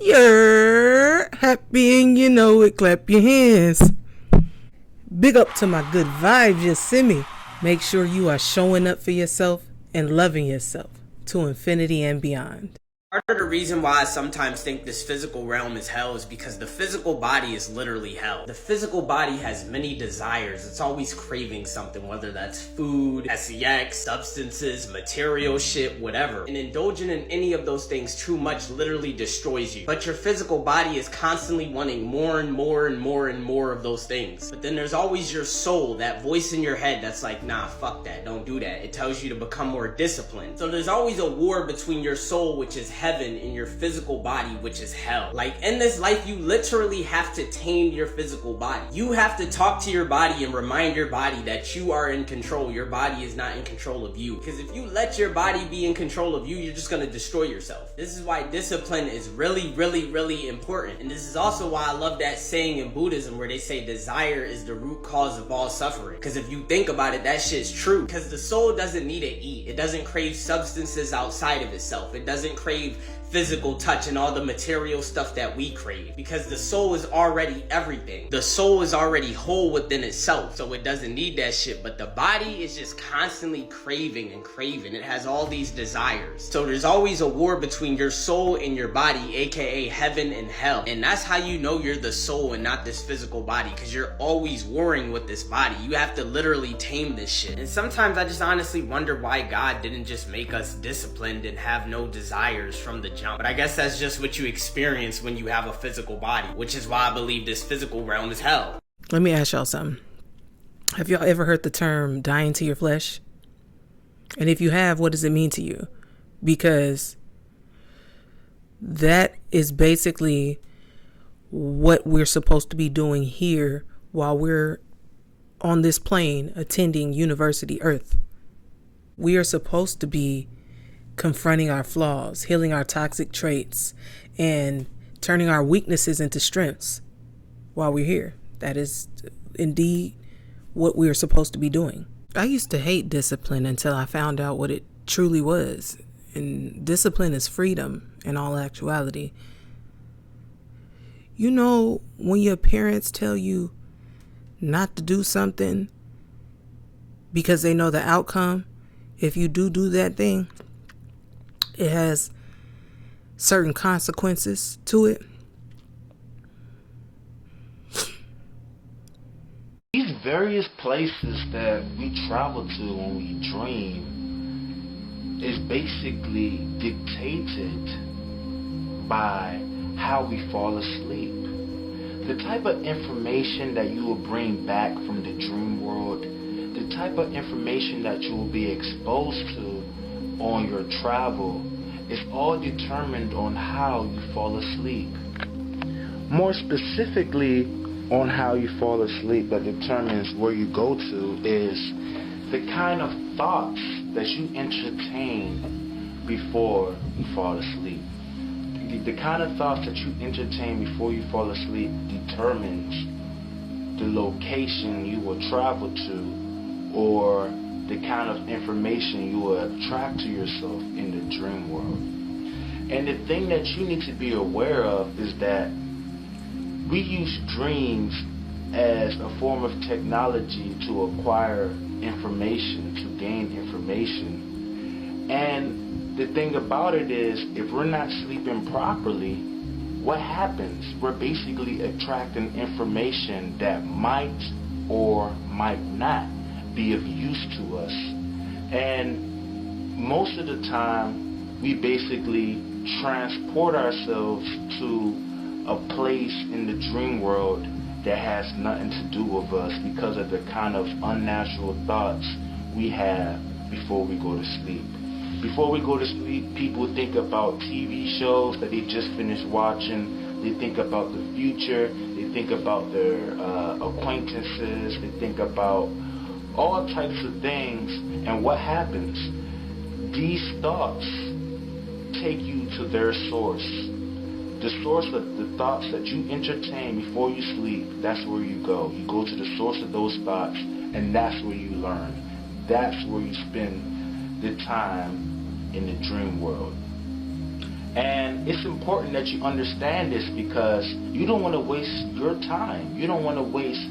You're happy and you know it. Clap your hands. Big up to my good vibes you send me. Make sure you are showing up for yourself and loving yourself to infinity and beyond. Part of the reason why I sometimes think this physical realm is hell is because the physical body is literally hell. The physical body has many desires. It's always craving something, whether that's food, sex, substances, material shit, whatever. And indulging in any of those things too much literally destroys you. But your physical body is constantly wanting more and more and more and more of those things. But then there's always your soul, that voice in your head that's like, nah, fuck that, don't do that. It tells you to become more disciplined. So there's always a war between your soul, which is heaven, in your physical body, which is hell. Like in this life, you literally have to tame your physical body. You have to talk to your body and remind your body that you are in control. Your body is not in control of you. Because if you let your body be in control of you, you're just going to destroy yourself. This is why discipline is really, really, really important. And this is also why I love that saying in Buddhism where they say desire is the root cause of all suffering. Because if you think about it, that shit's true. Because the soul doesn't need to eat. It doesn't crave substances outside of itself. It doesn't crave physical touch and all the material stuff that we crave, because the soul is already everything. The soul is already whole within itself, so it doesn't need that shit. But the body is just constantly craving and craving. It has all these desires. So there's always a war between your soul and your body, aka heaven and hell. And that's how you know you're the soul and not this physical body, because you're always warring with this body. You have to literally tame this shit. And sometimes I just honestly wonder why God didn't just make us disciplined and have no desires from the jump. But I guess that's just what you experience when you have a physical body, which is why I believe this physical realm is hell. Let me ask y'all something. Have y'all ever heard the term dying to your flesh? And if you have, what does it mean to you? Because that is basically what we're supposed to be doing here while we're on this plane attending University Earth. We are supposed to be confronting our flaws, healing our toxic traits, and turning our weaknesses into strengths while we're here. That is indeed what we are supposed to be doing. I used to hate discipline until I found out what it truly was. And discipline is freedom in all actuality. You know, when your parents tell you not to do something because they know the outcome, if you do that thing, it has certain consequences to it. These various places that we travel to when we dream is basically dictated by how we fall asleep. The type of information that you will bring back from the dream world, the type of information that you will be exposed to on your travel is all determined on how you fall asleep. More specifically, on how you fall asleep that determines where you go to is the kind of thoughts that you entertain before you fall asleep. The kind of thoughts that you entertain before you fall asleep determines the location you will travel to, or the kind of information you will attract to yourself in the dream world. And the thing that you need to be aware of is that we use dreams as a form of technology to acquire information, to gain information. And the thing about it is, if we're not sleeping properly, what happens? We're basically attracting information that might or might not be of use to us. And most of the time, we basically transport ourselves to a place in the dream world that has nothing to do with us because of the kind of unnatural thoughts we have before we go to sleep. Before we go to sleep, people think about TV shows that they just finished watching. They think about the future. They think about their acquaintances. They think about all types of things. And what happens? These thoughts take you to their source. The source of the thoughts that you entertain before you sleep, that's where you go. You go to the source of those thoughts, and that's where you learn. That's where you spend the time in the dream world. And it's important that you understand this because you don't want to waste your time. You don't want to waste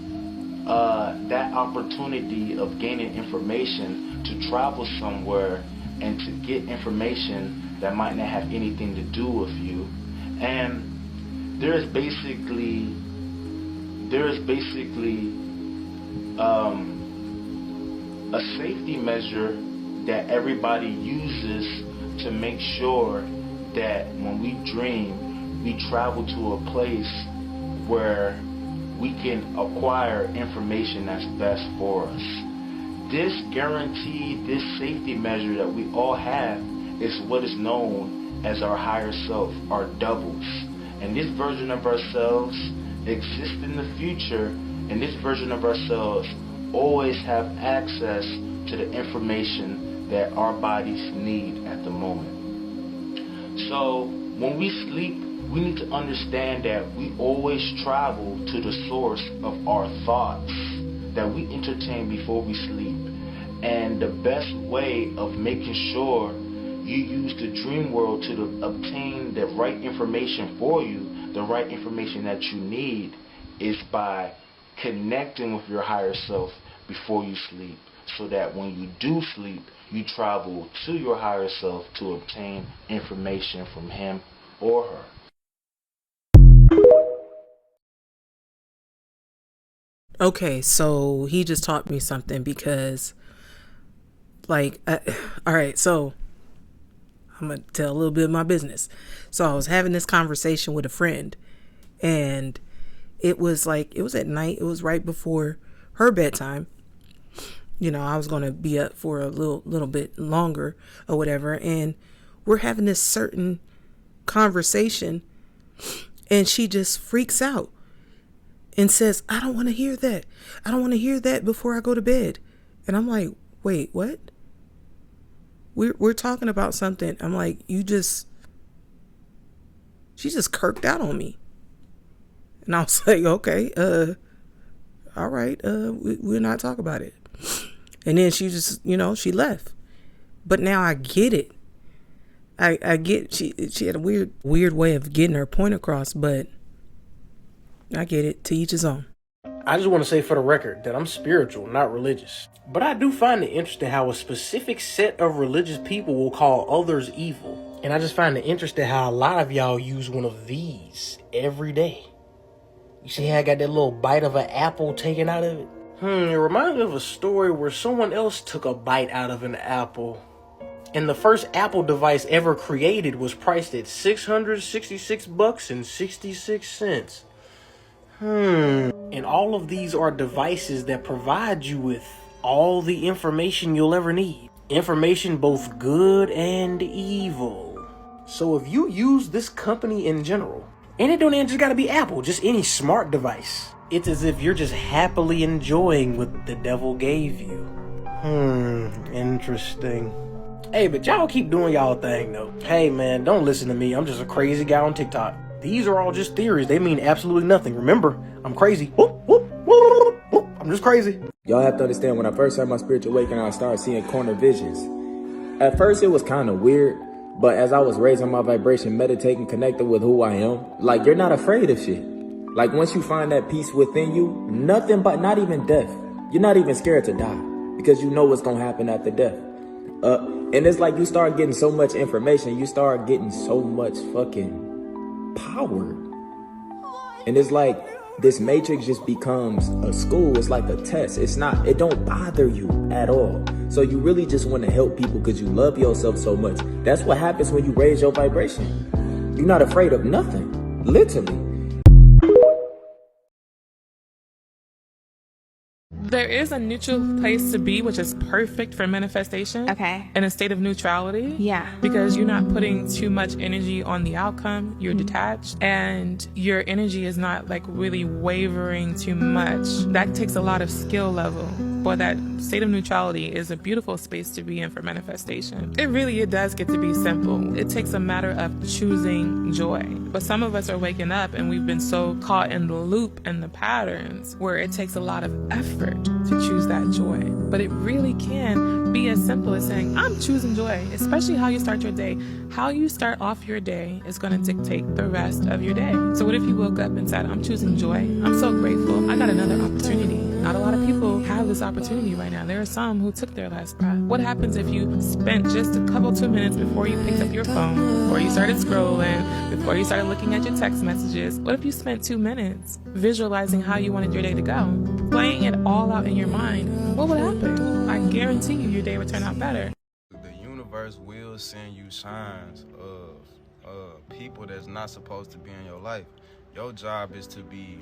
that opportunity of gaining information to travel somewhere and to get information that might not have anything to do with you. And there is basically a safety measure that everybody uses to make sure that when we dream, we travel to a place where we can acquire information that's best for us. This guarantee, this safety measure that we all have is what is known as our higher self, our doubles. And this version of ourselves exists in the future, and this version of ourselves always have access to the information that our bodies need at the moment. So when we sleep, we need to understand that we always travel to the source of our thoughts that we entertain before we sleep. And the best way of making sure you use the dream world to obtain the right information for you, the right information that you need, is by connecting with your higher self before you sleep, so that when you do sleep, you travel to your higher self to obtain information from him or her. Okay, so he just taught me something because, all right, so I'm going to tell a little bit of my business. So I was having this conversation with a friend, and it was at night. It was right before her bedtime. You know, I was going to be up for a little bit longer or whatever. And we're having this certain conversation, and she just freaks out and says, I don't want to hear that. I don't want to hear that before I go to bed. And I'm like, wait, what? We're talking about something. I'm like, she just kirked out on me. And I was like, okay, all right, we'll not talk about it. And then she just, she left. But now I get it. I get she had a weird way of getting her point across, but I get it. To each his own. I just want to say for the record that I'm spiritual, not religious. But I do find it interesting how a specific set of religious people will call others evil. And I just find it interesting how a lot of y'all use one of these every day. You see how I got that little bite of an apple taken out of it? It reminds me of a story where someone else took a bite out of an apple. And the first Apple device ever created was priced at $666.66. And all of these are devices that provide you with all the information you'll ever need. Information both good and evil. So if you use this company in general, and it don't just gotta be Apple, just any smart device, it's as if you're just happily enjoying what the devil gave you. Interesting. Hey, but y'all keep doing y'all thing though. Hey man, don't listen to me. I'm just a crazy guy on TikTok. These are all just theories. They mean absolutely nothing. Remember, I'm crazy. I'm just crazy. Y'all have to understand, when I first had my spiritual awakening, I started seeing corner visions. At first, it was kind of weird, but as I was raising my vibration, meditating, connected with who I am, like, you're not afraid of shit. Like, once you find that peace within you, nothing but, not even death. You're not even scared to die because you know what's going to happen after death. And it's like you start getting so much information, you start getting so much fucking power. And it's like this matrix just becomes a school. It's like a test. It don't bother you at all. So you really just want to help people because you love yourself so much. That's what happens when you raise your vibration. You're not afraid of nothing, literally. There is a neutral place to be, which is perfect for manifestation. Okay. In a state of neutrality. Yeah. Because you're not putting too much energy on the outcome. You're detached. And your energy is not like really wavering too much. That takes a lot of skill level. Boy, that state of neutrality is a beautiful space to be in for manifestation. It does get to be simple. It takes a matter of choosing joy. But some of us are waking up and we've been so caught in the loop and the patterns where it takes a lot of effort to choose that joy. But it really can be as simple as saying, I'm choosing joy, especially how you start your day. How you start off your day is going to dictate the rest of your day. So what if you woke up and said, I'm choosing joy. I'm so grateful. I got another opportunity. Not a lot of people have this opportunity right now. There are some who took their last breath. What happens if you spent just a couple 2 minutes before you picked up your phone, before you started scrolling, before you started looking at your text messages? What if you spent 2 minutes visualizing how you wanted your day to go, playing it all out in your mind? What would happen? I guarantee you your day would turn out better. The universe will send you signs of people that's not supposed to be in your life. Your job is to be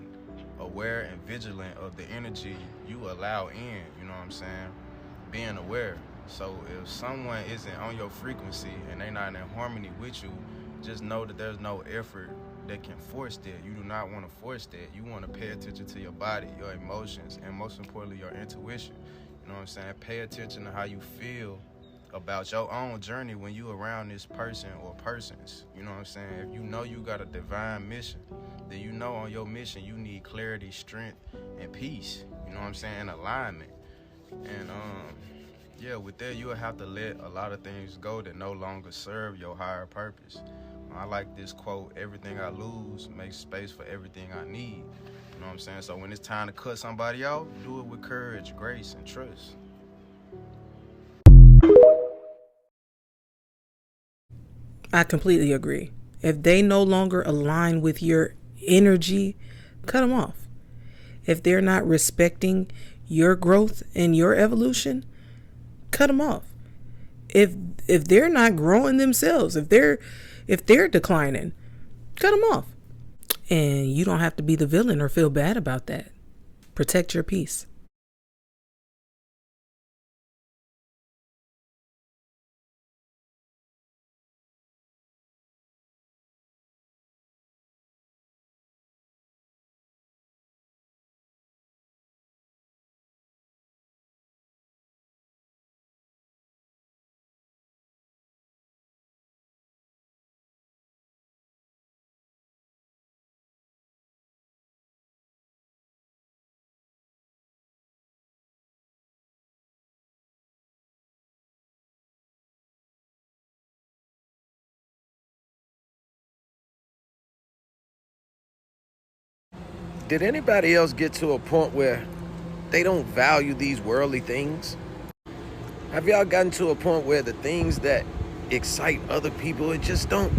aware and vigilant of the energy you allow in, you know what I'm saying? Being aware. So if someone isn't on your frequency and they're not in harmony with you, just know that there's no effort that can force that. You do not want to force that. You want to pay attention to your body, your emotions, and most importantly, your intuition. You know what I'm saying? Pay attention to how you feel about your own journey when you around this person or persons. You know what I'm saying? If you know you got a divine mission, then you know on your mission you need clarity, strength, and peace. You know what I'm saying? And alignment. And yeah, with that you'll have to let a lot of things go that no longer serve your higher purpose. I like this quote, everything I lose makes space for everything I need. You know what I'm saying? So when it's time to cut somebody off, do it with courage, grace, and trust. I completely agree. If they no longer align with your energy, cut them off. If they're not respecting your growth and your evolution, cut them off. If they're not growing themselves, if they're declining, cut them off. And you don't have to be the villain or feel bad about that. Protect your peace. Did anybody else get to a point where they don't value these worldly things? Have y'all gotten to a point where the things that excite other people, it just don't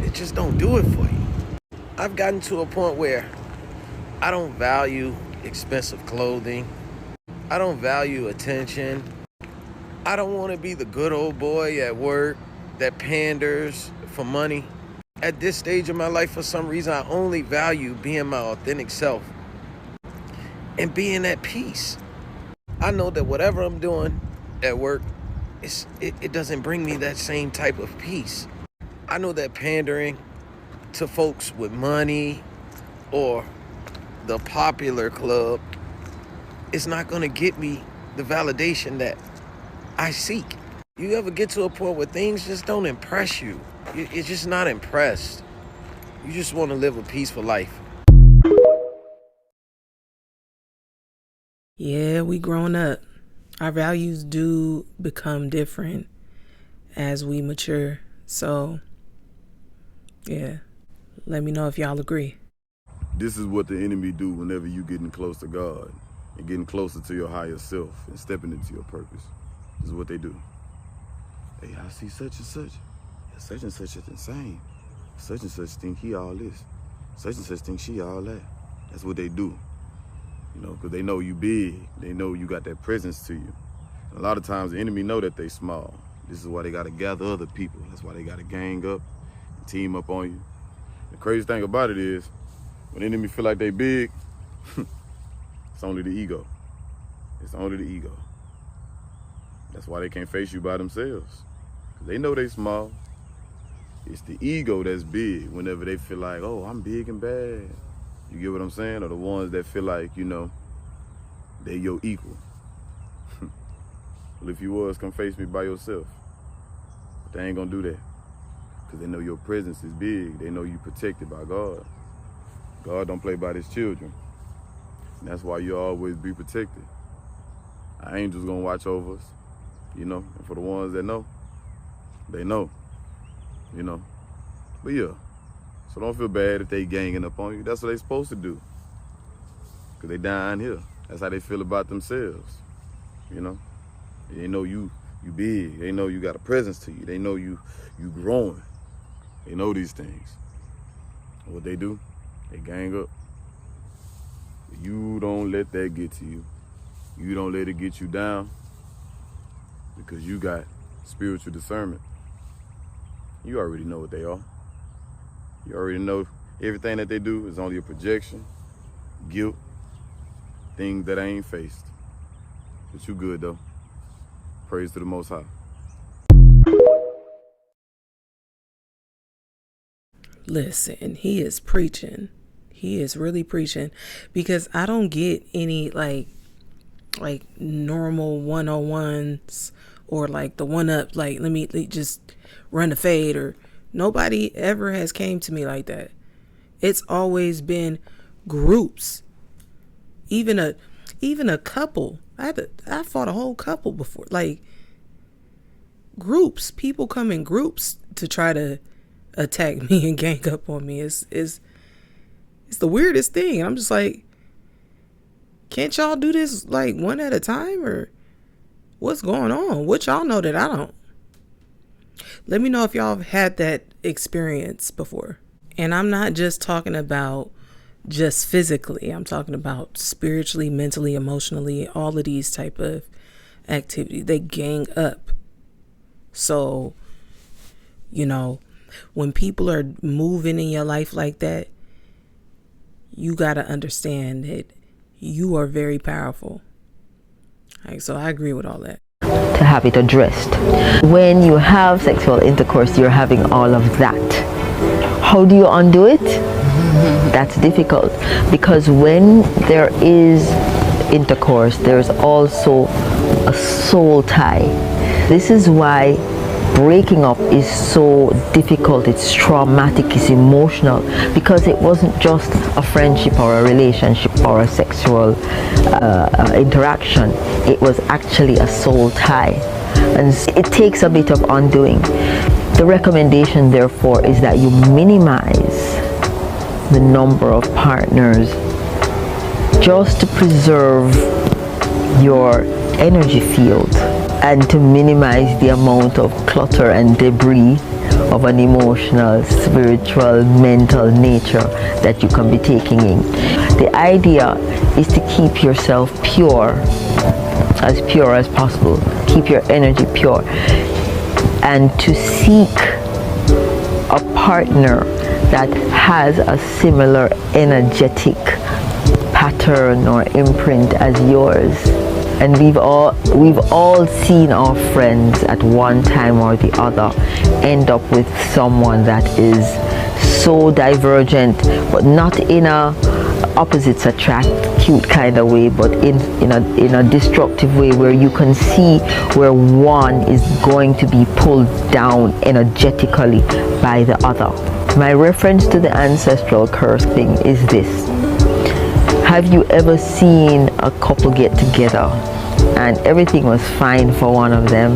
do it for you? I've gotten to a point where I don't value expensive clothing. I don't value attention. I don't want to be the good old boy at work that panders for money. At this stage of my life, for some reason, I only value being my authentic self and being at peace. I know that whatever I'm doing at work, it doesn't bring me that same type of peace. I know that pandering to folks with money or the popular club is not gonna get me the validation that I seek. You ever get to a point where things just don't impress you? You're just not impressed. You just want to live a peaceful life. Yeah, we grown up. Our values do become different as we mature. So, yeah, let me know if y'all agree. This is what the enemy do whenever you getting close to God and getting closer to your higher self and stepping into your purpose. This is what they do. Hey, I see such and such. Yeah, such and such is insane. Such and such think he all this. Such and such think she all that. That's what they do. You know, because they know you big. They know you got that presence to you. And a lot of times the enemy know that they small. This is why they got to gather other people. That's why they got to gang up and team up on you. The crazy thing about it is, when the enemy feel like they big, it's only the ego. It's only the ego. That's why they can't face you by themselves. Because they know they small. It's the ego that's big whenever they feel like, oh, I'm big and bad. You get what I'm saying? Or the ones that feel like, you know, they your equal. Well, if you was, come face me by yourself. But they ain't gonna do that. Because they know your presence is big. They know you protected by God. God don't play by his children. And that's why you always be protected. Our angels gonna watch over us, you know. And for the ones that know, they know, you know. But yeah, so don't feel bad if they ganging up on you. That's what they supposed to do. Because they down here. That's how they feel about themselves, you know. They know you big. They know you got a presence to you. They know you growing. They know these things. And what they do, they gang up. You don't let that get to you. You don't let it get you down, because you got spiritual discernment. You already know what they are. You already know everything that they do is only a projection, guilt, things that I ain't faced. But you good though. Praise to the Most High. Listen, he is preaching. He is really preaching, because I don't get any like normal 101s or like the one up, like let me just run the fade, or nobody ever has came to me like that. It's always been groups. Even a couple. I fought a whole couple before. Like groups. People come in groups to try to attack me and gang up on me. It's the weirdest thing. I'm just like, can't y'all do this like one at a time, or what's going on? What y'all know that I don't? Let me know if y'all have had that experience before. And I'm not just talking about just physically. I'm talking about spiritually, mentally, emotionally, all of these type of activity. They gang up. So, you know, when people are moving in your life like that, you got to understand that you are very powerful. Like, so I agree with all that. To have it addressed. When you have sexual intercourse, you're having all of that. How do you undo it? That's difficult, because when there is intercourse, there's also a soul tie. This is why breaking up is so difficult. It's traumatic, it's emotional, because it wasn't just a friendship or a relationship or a sexual interaction. It was actually a soul tie, and it takes a bit of undoing. The recommendation, therefore, is that you minimize the number of partners just to preserve your energy field and to minimize the amount of clutter and debris of an emotional, spiritual, mental nature that you can be taking in. The idea is to keep yourself pure as possible. Keep your energy pure, and to seek a partner that has a similar energetic pattern or imprint as yours. And we've all seen our friends at one time or the other end up with someone that is so divergent, but not in a opposites attract cute kind of way, but in a destructive way, where you can see where one is going to be pulled down energetically by the other. My reference to the ancestral curse thing is this. Have you ever seen a couple get together and everything was fine for one of them,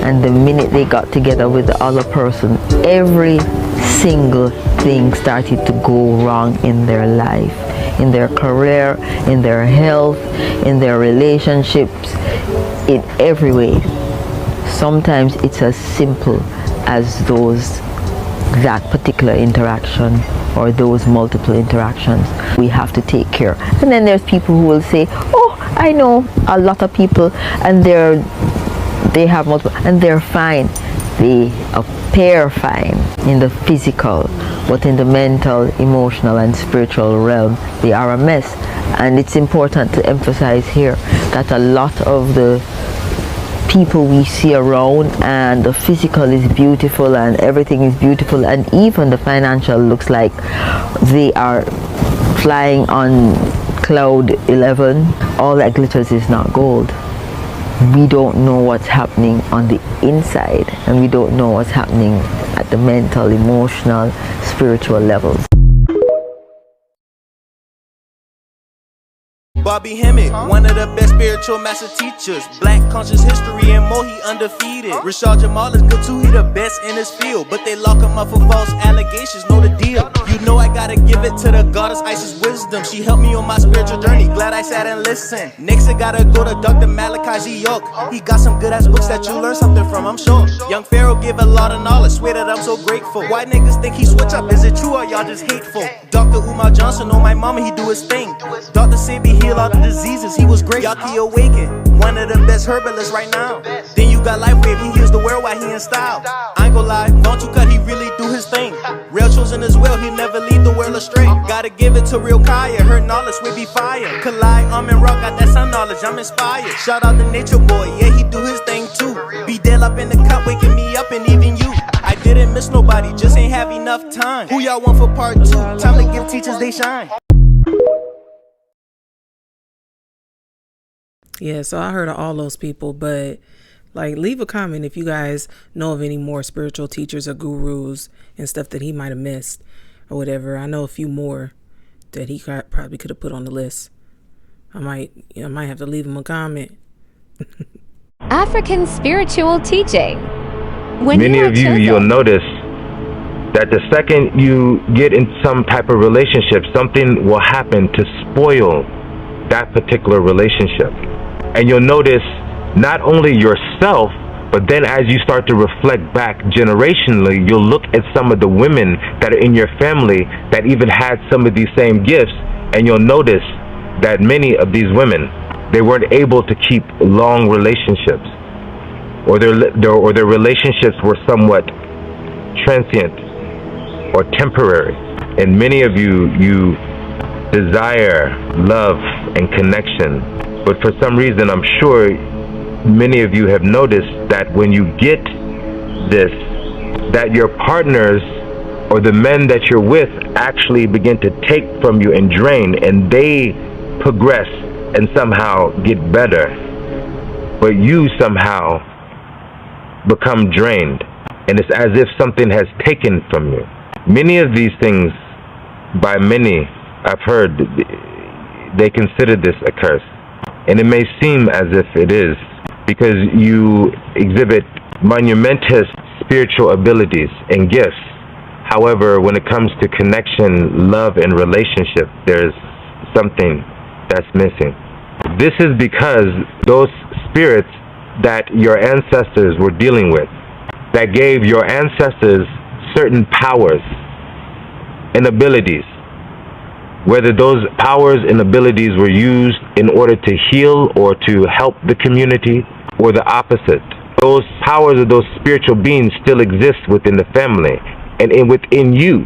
and the minute they got together with the other person, every single thing started to go wrong in their life, in their career, in their health, in their relationships, in every way? Sometimes it's as simple as that particular interaction or those multiple interactions. We have to take care. And then there's people who will say, oh, I know a lot of people and they have multiple and they're fine. They appear fine in the physical, but in the mental, emotional and spiritual realm, they are a mess. And it's important to emphasize here that a lot of the people we see around, and the physical is beautiful and everything is beautiful, and even the financial looks like they are flying on cloud 11. All that glitters is not gold. we don't know what's happening on the inside, and we don't know what's happening at the mental, emotional, spiritual levels. Bobby Hemmett, one of the best spiritual master teachers. Black conscious history and more, he undefeated. Rashad Jamal is good too, he the best in his field. But they lock him up for false allegations, know the deal. You know I gotta give it to the goddess Isis wisdom. She helped me on my spiritual journey, glad I sat and listened. Next I gotta go to Dr. Malachi Z. York. He got some good ass books that you learn something from, I'm sure. Young Pharaoh give a lot of knowledge, swear that I'm so grateful. Why niggas think he switch up, is it true or y'all just hateful? Dr. Umar Johnson, on my mama, he do his thing. Dr. Sebi heal all the diseases, he was great. Yaki Awaken, one of the best herbalists right now. Then you got Lifewave, he heals the world while he in style. I ain't gon' lie, don't you cut, he really do his thing. Real chosen as well, he never lead the world astray. Gotta give it to real Kaya, her knowledge will be fire. Collide, and rock, got that sun knowledge, I'm inspired. Shout out to Nature Boy, yeah, he do his thing too. Be dead up in the cut, waking me up and even you. I didn't miss nobody, just ain't have enough time. Who y'all want for part 2? Time to give teachers they shine. Yeah, so I heard of all those people, but like, leave a comment if you guys know of any more spiritual teachers or gurus and stuff that he might have missed or whatever. I know a few more that he probably could have put on the list. I might have to leave him a comment. African spiritual teaching. Many of you, you'll notice that the second you get in some type of relationship, something will happen to spoil that particular relationship. And you'll notice not only yourself, but then as you start to reflect back generationally, you'll look at some of the women that are in your family that even had some of these same gifts, and you'll notice that many of these women, they weren't able to keep long relationships, or their relationships were somewhat transient or temporary. And many of you desire love and connection, but for some reason, I'm sure many of you have noticed that when you get this, that your partners or the men that you're with actually begin to take from you and drain, and they progress and somehow get better, but you somehow become drained, and it's as if something has taken from you. Many of these things, by many I've heard, they consider this a curse, and it may seem as if it is, because you exhibit monumentous spiritual abilities and gifts. However, when it comes to connection, love, and relationship, there's something that's missing. This is because those spirits that your ancestors were dealing with, that gave your ancestors certain powers and abilities, whether those powers and abilities were used in order to heal or to help the community, or the opposite. Those powers of those spiritual beings still exist within the family and within you.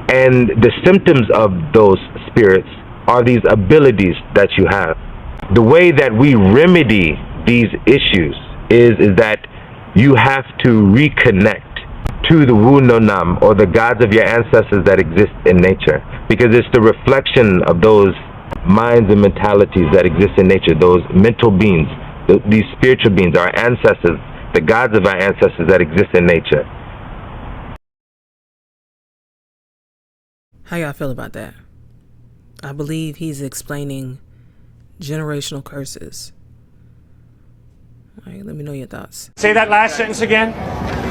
And the symptoms of those spirits are these abilities that you have. The way that we remedy these issues is that you have to reconnect to the Wu Nonam, or the gods of your ancestors that exist in nature, because it's the reflection of those minds and mentalities that exist in nature, those mental beings, these spiritual beings, our ancestors, the gods of our ancestors that exist in nature. How y'all feel about that? I believe he's explaining generational curses. All right, let me know your thoughts. Say that last sentence again.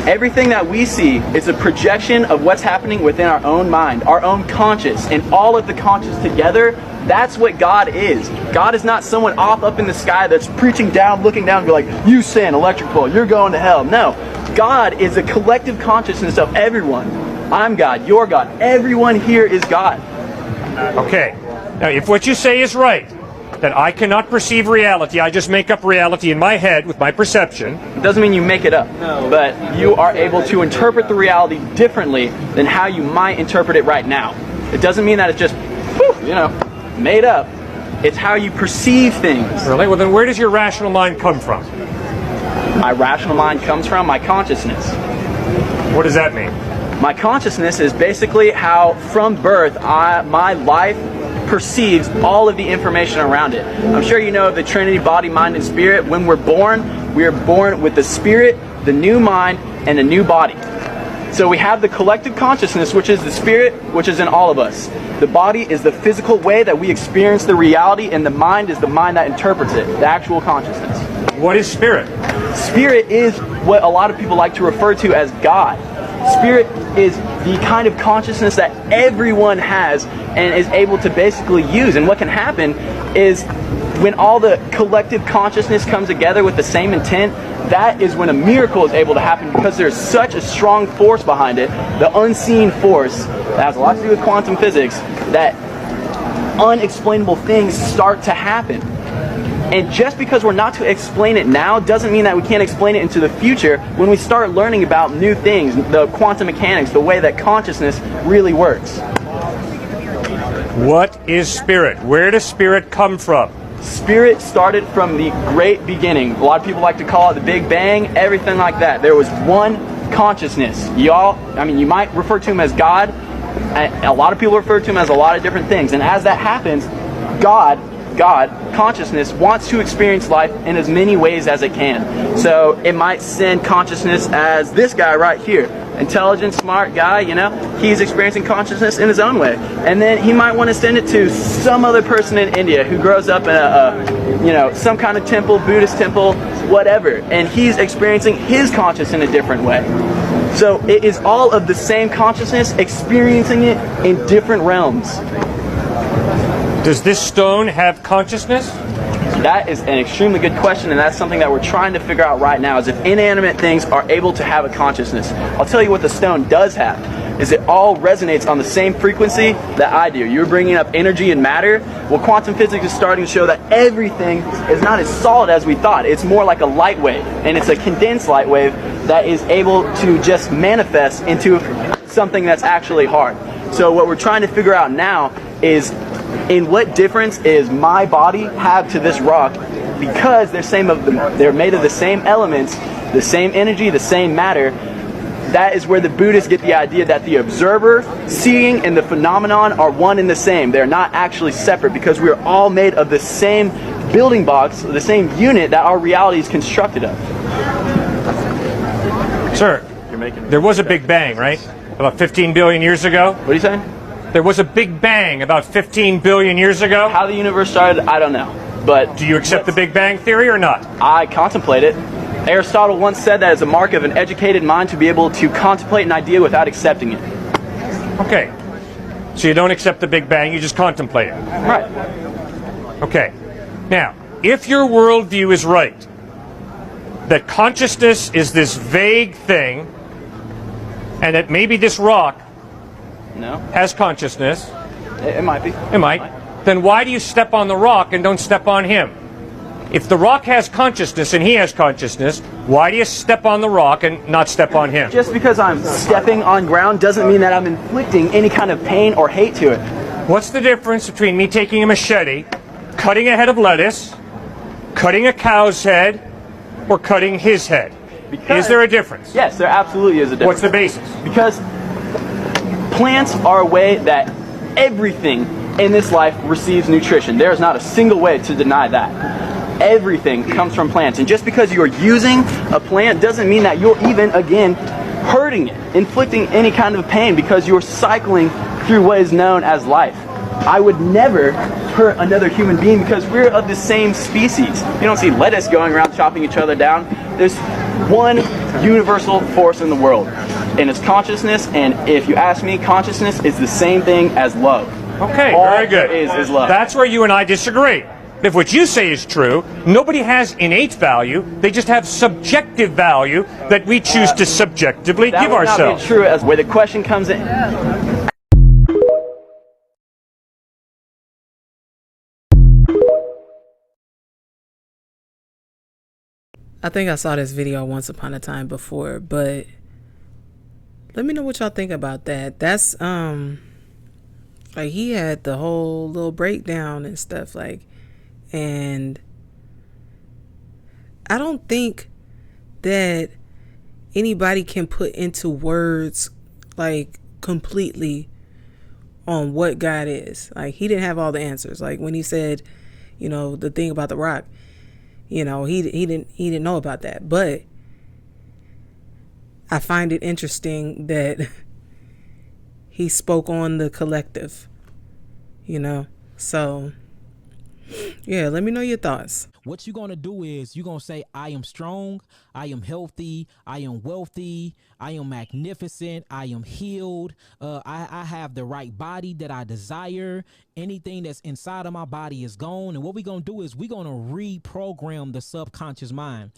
Everything that we see is a projection of what's happening within our own mind, our own conscious, and all of the conscious together. That's what God is. God is not someone off up in the sky that's preaching down, looking down, and be like, you sin, electric bolt, you're going to hell. No, God is a collective consciousness of everyone. I'm God, you're God, everyone here is God. Okay, now if what you say is right, that I cannot perceive reality, I just make up reality in my head with my perception. It doesn't mean you make it up, but you are able to interpret the reality differently than how you might interpret it right now. It doesn't mean that it's just, made up. It's how you perceive things. Really? Well, then where does your rational mind come from? My rational mind comes from my consciousness. What does that mean? My consciousness is basically how, from birth, my life perceives all of the information around it. I'm sure you know of the Trinity, body, mind, and spirit. When we're born, we are born with the spirit, the new mind, and a new body. So we have the collective consciousness, which is the spirit, which is in all of us. The body is the physical way that we experience the reality, and the mind is the mind that interprets it, the actual consciousness. What is spirit? Spirit is what a lot of people like to refer to as God. Spirit is the kind of consciousness that everyone has and is able to basically use. And what can happen is when all the collective consciousness comes together with the same intent, that is when a miracle is able to happen, because there's such a strong force behind it, the unseen force that has a lot to do with quantum physics, that unexplainable things start to happen. And just because we're not to explain it now doesn't mean that we can't explain it into the future when we start learning about new things, the quantum mechanics, the way that consciousness really works. What is spirit? Where does spirit come from? Spirit started from the great beginning. A lot of people like to call it the Big Bang, everything like that. There was one consciousness. You might refer to him as God. A lot of people refer to him as a lot of different things. And as that happens, God, consciousness, wants to experience life in as many ways as it can. So it might send consciousness as this guy right here. Intelligent, smart guy, he's experiencing consciousness in his own way. And then he might want to send it to some other person in India who grows up in some kind of temple, Buddhist temple, whatever. And he's experiencing his consciousness in a different way. So it is all of the same consciousness, experiencing it in different realms. Does this stone have consciousness? That is an extremely good question, and that's something that we're trying to figure out right now, is if inanimate things are able to have a consciousness. I'll tell you what the stone does have, is it all resonates on the same frequency that I do. You're bringing up energy and matter. Well, quantum physics is starting to show that everything is not as solid as we thought. It's more like a light wave, and it's a condensed light wave that is able to just manifest into something that's actually hard. So what we're trying to figure out now is, in what difference is my body have to this rock, because they're made of the same elements, the same energy, the same matter. That is where the Buddhists get the idea that the observer, seeing, and the phenomenon are one and the same. They're not actually separate, because we are all made of the same building blocks, the same unit that our reality is constructed of. Sir, there was a Big Bang, right? About 15 billion years ago? What are you saying? There was a Big Bang about 15 billion years ago? How the universe started, I don't know. But do you accept the Big Bang theory or not? I contemplate it. Aristotle once said that it's a mark of an educated mind to be able to contemplate an idea without accepting it. Okay. So you don't accept the Big Bang, you just contemplate it. Right. Okay. Now, if your worldview is right, that consciousness is this vague thing, and that maybe this rock has consciousness. It might be. It might. Then why do you step on the rock and don't step on him? If the rock has consciousness and he has consciousness, why do you step on the rock and not step on him? Just because I'm stepping on ground doesn't mean that I'm inflicting any kind of pain or hate to it. What's the difference between me taking a machete, cutting a head of lettuce, cutting a cow's head, or cutting his head? Is there a difference? Yes, there absolutely is a difference. What's the basis? Because plants are a way that everything in this life receives nutrition. There is not a single way to deny that. Everything comes from plants. And just because you're using a plant doesn't mean that you're even, again, hurting it, inflicting any kind of pain, because you're cycling through what is known as life. I would never hurt another human being because we're of the same species. You don't see lettuce going around chopping each other down. There's one universal force in the world, and it's consciousness. And if you ask me, consciousness is the same thing as love. Okay, All very good. Is love. That's where you and I disagree. If what you say is true, nobody has innate value. They just have subjective value that we choose to subjectively give ourselves. That would not be true, as where the question comes in. I think I saw this video once upon a time before, but let me know what y'all think about that. That's like, he had the whole little breakdown and stuff, like, and I don't think that anybody can put into words, like, completely on what God is. Like, he didn't have all the answers. Like when he said, you know, the thing about the rock, you know, he didn't know about that. But I find it interesting that he spoke on the collective, you know. So yeah, let me know your thoughts. What you're going to do is you're going to say, I am strong, I am healthy, I am wealthy, I am magnificent, I am healed, I have the right body that I desire. Anything that's inside of my body is gone. And what we're going to do is we're going to reprogram the subconscious mind.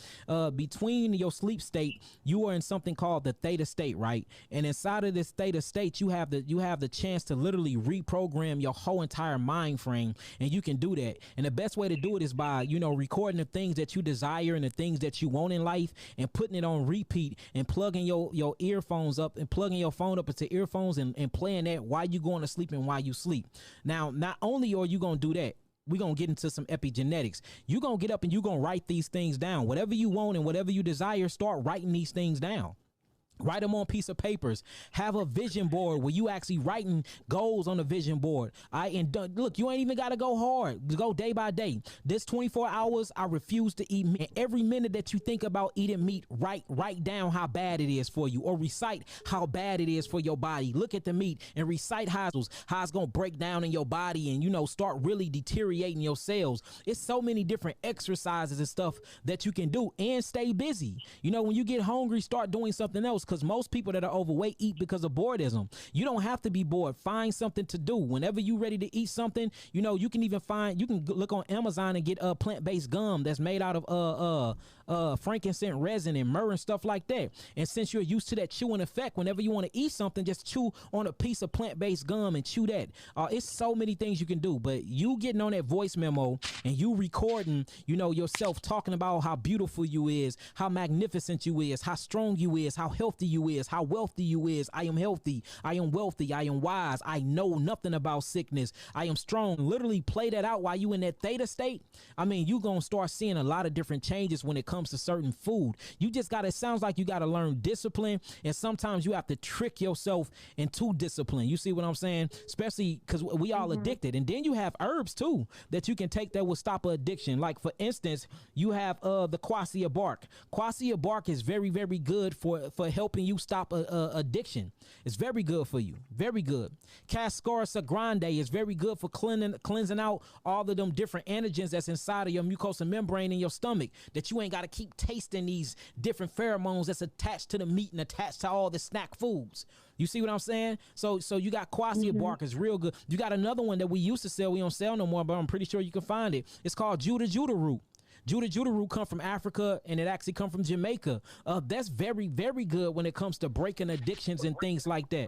Between your sleep state, you are in something called the theta state, right? And inside of this theta state, you have the chance to literally reprogram your whole entire mind frame. And you can do that. And the best way to do it is by, you know, recording the things that you desire and the things that you want in life and putting it on repeat and plugging your earphones up and plugging your phone up into earphones and playing that while you going to sleep and while you sleep. Now, not only are you going to do that, we're going to get into some epigenetics. You're going to get up and you're going to write these things down. Whatever you want and whatever you desire, start writing these things down. Write them on a piece of papers. Have a vision board where you actually writing goals on the vision board. Look, you ain't even got to go hard. Go day by day. This 24 hours, I refuse to eat meat. And every minute that you think about eating meat, write down how bad it is for you, or recite how bad it is for your body. Look at the meat and recite how it's going to break down in your body and, you know, start really deteriorating your cells. It's so many different exercises and stuff that you can do, and stay busy. You know, when you get hungry, start doing something else. Because most people that are overweight eat because of boredom. You don't have to be bored. Find something to do. Whenever you're ready to eat something, you know, you can look on Amazon and get plant-based gum that's made out of frankincense resin and myrrh and stuff like that. And since you're used to that chewing effect, whenever you want to eat something, just chew on a piece of plant-based gum and chew that. It's so many things you can do. But you getting on that voice memo and you recording, you know, yourself talking about how beautiful you is, how magnificent you is, how strong you is, how healthy you is, how wealthy you is. I am healthy, I am wealthy, I am wise, I know nothing about sickness, I am strong. Literally play that out while you in that theta state. I mean, you gonna start seeing a lot of different changes when it comes to certain food. You just gotta, it sounds like you gotta learn discipline, and sometimes you have to trick yourself into discipline. You see what I'm saying? Especially because we all addicted. And then you have herbs too that you can take that will stop an addiction. Like for instance, you have the quassia bark. Quassia bark is very, very good for helping you stop addiction. It's very good for you. Very good. Cascara grande is very good for cleansing out all of them different antigens that's inside of your mucosal membrane in your stomach, that you ain't got to keep tasting these different pheromones that's attached to the meat and attached to all the snack foods. You see what I'm saying? So you got quassia bark, is real good. You got another one that we used to sell. We don't sell no more, but I'm pretty sure you can find it. It's called Juda root. Juda root come from Africa, and it actually come from Jamaica. That's very, very good when it comes to breaking addictions and things like that.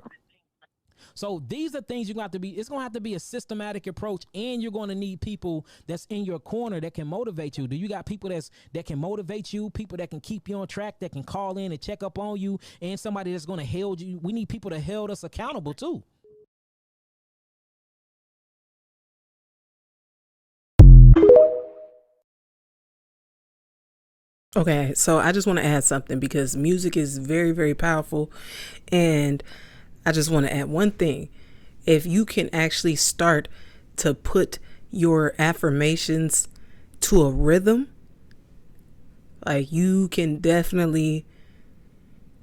So these are things you're going to have to be, it's going to have to be a systematic approach, and you're going to need people that's in your corner that can motivate you. Do you got people that can motivate you, people that can keep you on track, that can call in and check up on you, and somebody that's going to hold you? We need people to hold us accountable too. Okay, so I just want to add something, because music is very, very powerful, and I just want to add one thing. If you can actually start to put your affirmations to a rhythm, like, you can definitely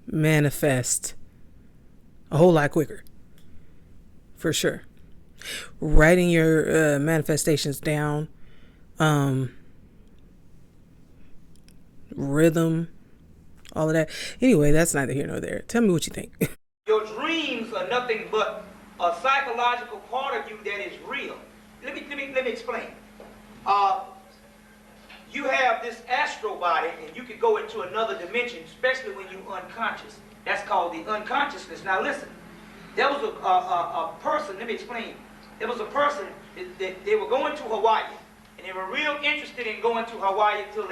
manifest a whole lot quicker, for sure. Writing your manifestations down, rhythm, all of that. Anyway, that's neither here nor there. Tell me what you think. Your dreams are nothing but a psychological part of you that is real. Let me explain. You have this astral body, and you can go into another dimension, especially when you're unconscious. That's called the unconsciousness. Now listen, there was a person, let me explain. There was a person that they were going to Hawaii, and they were real interested in going to Hawaii until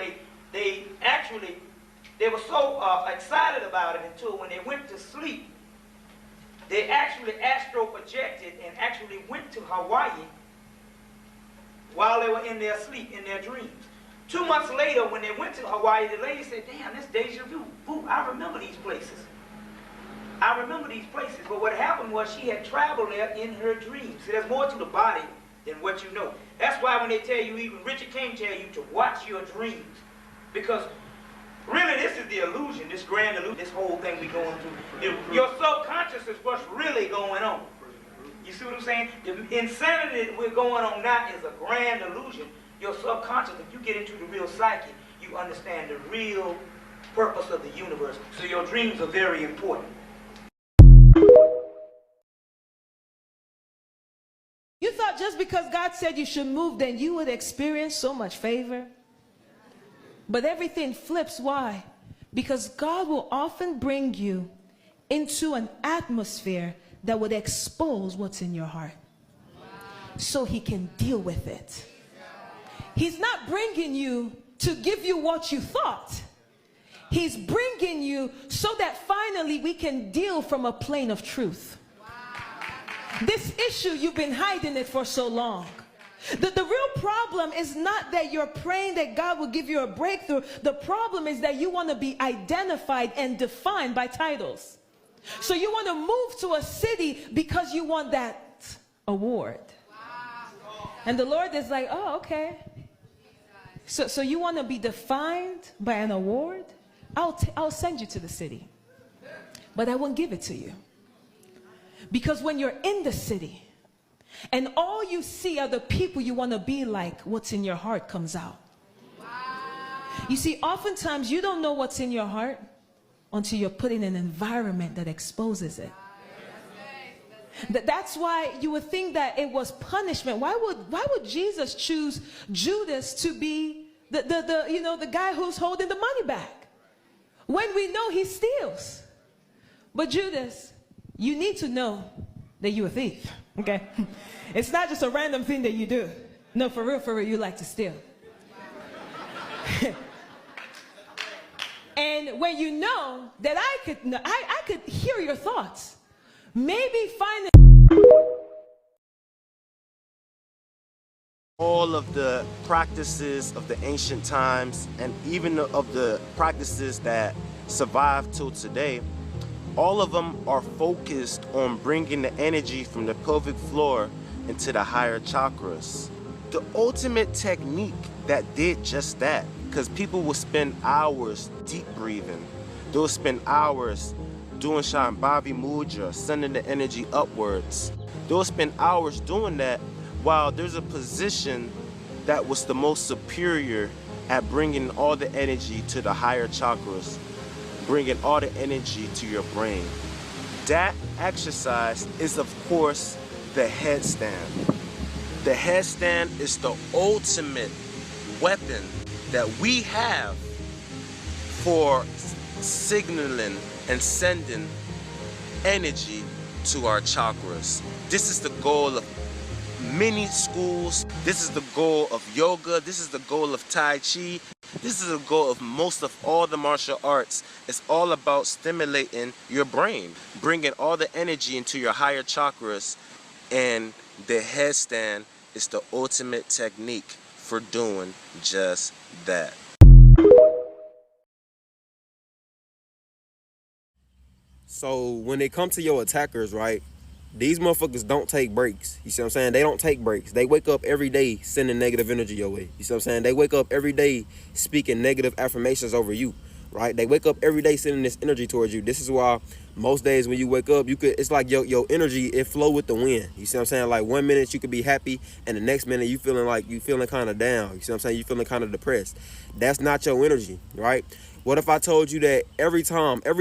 they were so excited about it until when they went to sleep, they actually astral projected and actually went to Hawaii while they were in their sleep, in their dreams. 2 months later, when they went to Hawaii, the lady said, damn, this deja vu. Ooh, I remember these places. I remember these places, but what happened was she had traveled there in her dreams. See, there's more to the body than what you know. That's why when they tell you, even Richard King tell you to watch your dreams. Because really this is the illusion, this grand illusion, this whole thing we going through. Your subconscious is what's really going on. You see what I'm saying? The insanity that we're going on now is a grand illusion. Your subconscious, if you get into the real psyche, you understand the real purpose of the universe. So your dreams are very important. You thought just because God said you should move, then you would experience so much favor? But everything flips. Why? Because God will often bring you into an atmosphere that would expose what's in your heart, so he can deal with it. He's not bringing you to give you what you thought. He's bringing you so that finally we can deal from a plane of truth. This issue, you've been hiding it for so long. The real problem is not that you're praying that God will give you a breakthrough. The problem is that you want to be identified and defined by titles. So you want to move to a city because you want that award. And the Lord is like, oh, okay. So you want to be defined by an award? I'll send you to the city. But I won't give it to you. Because when you're in the city and all you see are the people you want to be like, what's in your heart comes out. You see, oftentimes you don't know what's in your heart until you're put in an environment that exposes it. That's why you would think that it was punishment. Why would Jesus choose Judas to be the guy who's holding the money back when we know he steals? But Judas, you need to know that you're a thief, okay? It's not just a random thing that you do. No, for real, you like to steal. And when you know that I could hear your thoughts, maybe find all of the practices of the ancient times and even of the practices that survive till today, all of them are focused on bringing the energy from the pelvic floor into the higher chakras. The ultimate technique that did just that, because people will spend hours deep breathing. They'll spend hours doing Shambhavi Mudra, sending the energy upwards. They'll spend hours doing that while there's a position that was the most superior at bringing all the energy to the higher chakras, bringing all the energy to your brain. That exercise is, of course, the headstand. The headstand is the ultimate weapon that we have for signaling and sending energy to our chakras. This is the goal of many schools. This is the goal of yoga. This is the goal of Tai Chi. This is the goal of most of all the martial arts. It's all about stimulating your brain, bringing all the energy into your higher chakras, and the headstand is the ultimate technique for doing just that. So when it comes to your attackers, right, these motherfuckers don't take breaks. You see what I'm saying? They don't take breaks. They wake up every day sending negative energy your way. You see what I'm saying? They wake up every day speaking negative affirmations over you, right? They wake up every day sending this energy towards you. This is why most days when you wake up, it's like your energy, it flow with the wind. You see what I'm saying? Like 1 minute you could be happy and the next minute you feeling kind of down. You see what I'm saying? You feeling kind of depressed. That's not your energy, right? What if I told you that every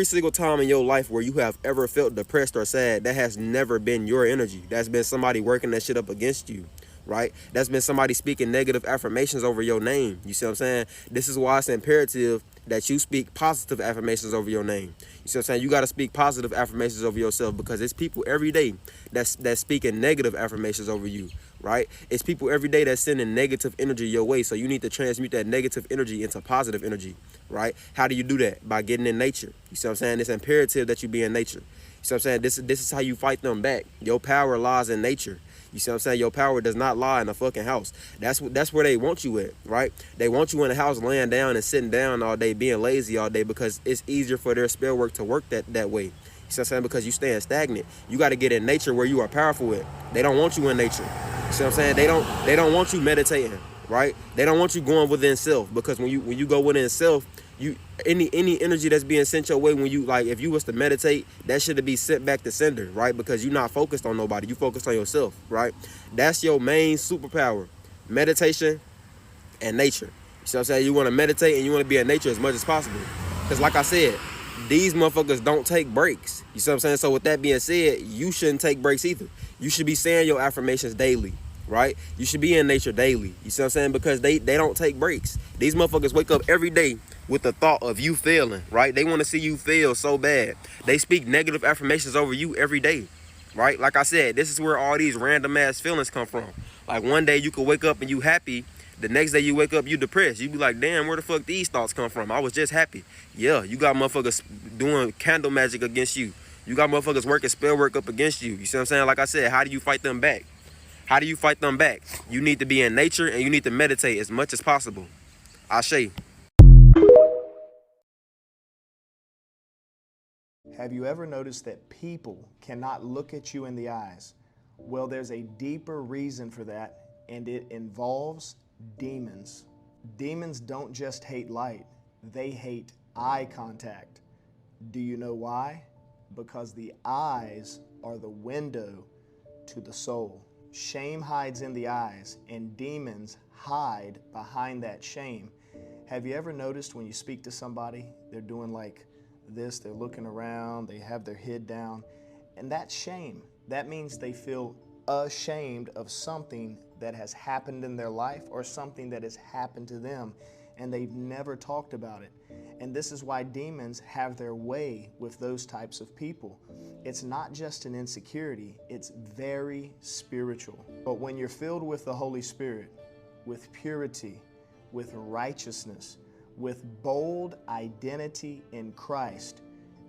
single time in your life where you have ever felt depressed or sad, that has never been your energy? That's been somebody working that shit up against you, right? That's been somebody speaking negative affirmations over your name. You see what I'm saying? This is why it's imperative that you speak positive affirmations over your name. You see what I'm saying? You got to speak positive affirmations over yourself, because it's people every day that's speaking negative affirmations over you, right? It's people every day that's sending negative energy your way. So you need to transmute that negative energy into positive energy, right? How do you do that? By getting in nature. You see what I'm saying? It's imperative that you be in nature. You see what I'm saying? This is how you fight them back. Your power lies in nature. You see what I'm saying? Your power does not lie in a fucking house. That's where they want you at, right? They want you in a house laying down and sitting down all day, being lazy all day, because it's easier for their spell work to work that way. You You see what I'm saying? Because you staying stagnant. You got to get in nature where you are powerful at. They don't want you in nature. You see what I'm saying? They don't want you meditating, right? They don't want you going within self, because when you go within self, you any energy that's being sent your way, when you, like, if you was to meditate, that should be sent back to sender, right? Because you're not focused on nobody. You focused on yourself, right? That's your main superpower. Meditation and nature. You see what I'm saying? You want to meditate and you want to be in nature as much as possible. Because like I said, these motherfuckers don't take breaks. You see what I'm saying? So with that being said, you shouldn't take breaks either. You should be saying your affirmations daily, right? You should be in nature daily. You see what I'm saying? Because they don't take breaks. These motherfuckers wake up every day with the thought of you failing, right? They want to see you fail so bad. They speak negative affirmations over you every day, right? Like I said, this is where all these random ass feelings come from. Like one day you could wake up and you happy. The next day you wake up, you depressed. You be like, damn, where the fuck these thoughts come from? I was just happy. Yeah, you got motherfuckers doing candle magic against you. You got motherfuckers working spell work up against you. You see what I'm saying? Like I said, how do you fight them back? How do you fight them back? You need to be in nature and you need to meditate as much as possible. Ashe. Have you ever noticed that people cannot look at you in the eyes? Well, there's a deeper reason for that, and it involves demons. Demons don't just hate light, they hate eye contact. Do you know why? Because the eyes are the window to the soul. Shame hides in the eyes, and demons hide behind that shame. Have you ever noticed when you speak to somebody, they're doing like this, they're looking around, they have their head down, and that's shame. That means they feel ashamed of something that has happened in their life or something that has happened to them, and they've never talked about it. And this is why demons have their way with those types of people. It's not just an insecurity, it's very spiritual. But when you're filled with the Holy Spirit, with purity, with righteousness, with bold identity in Christ,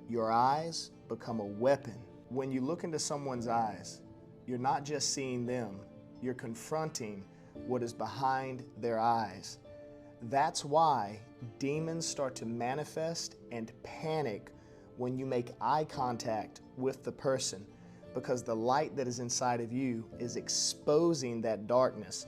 your eyes become a weapon. When you look into someone's eyes, you're not just seeing them, you're confronting what is behind their eyes. That's why demons start to manifest and panic when you make eye contact with the person, because the light that is inside of you is exposing that darkness.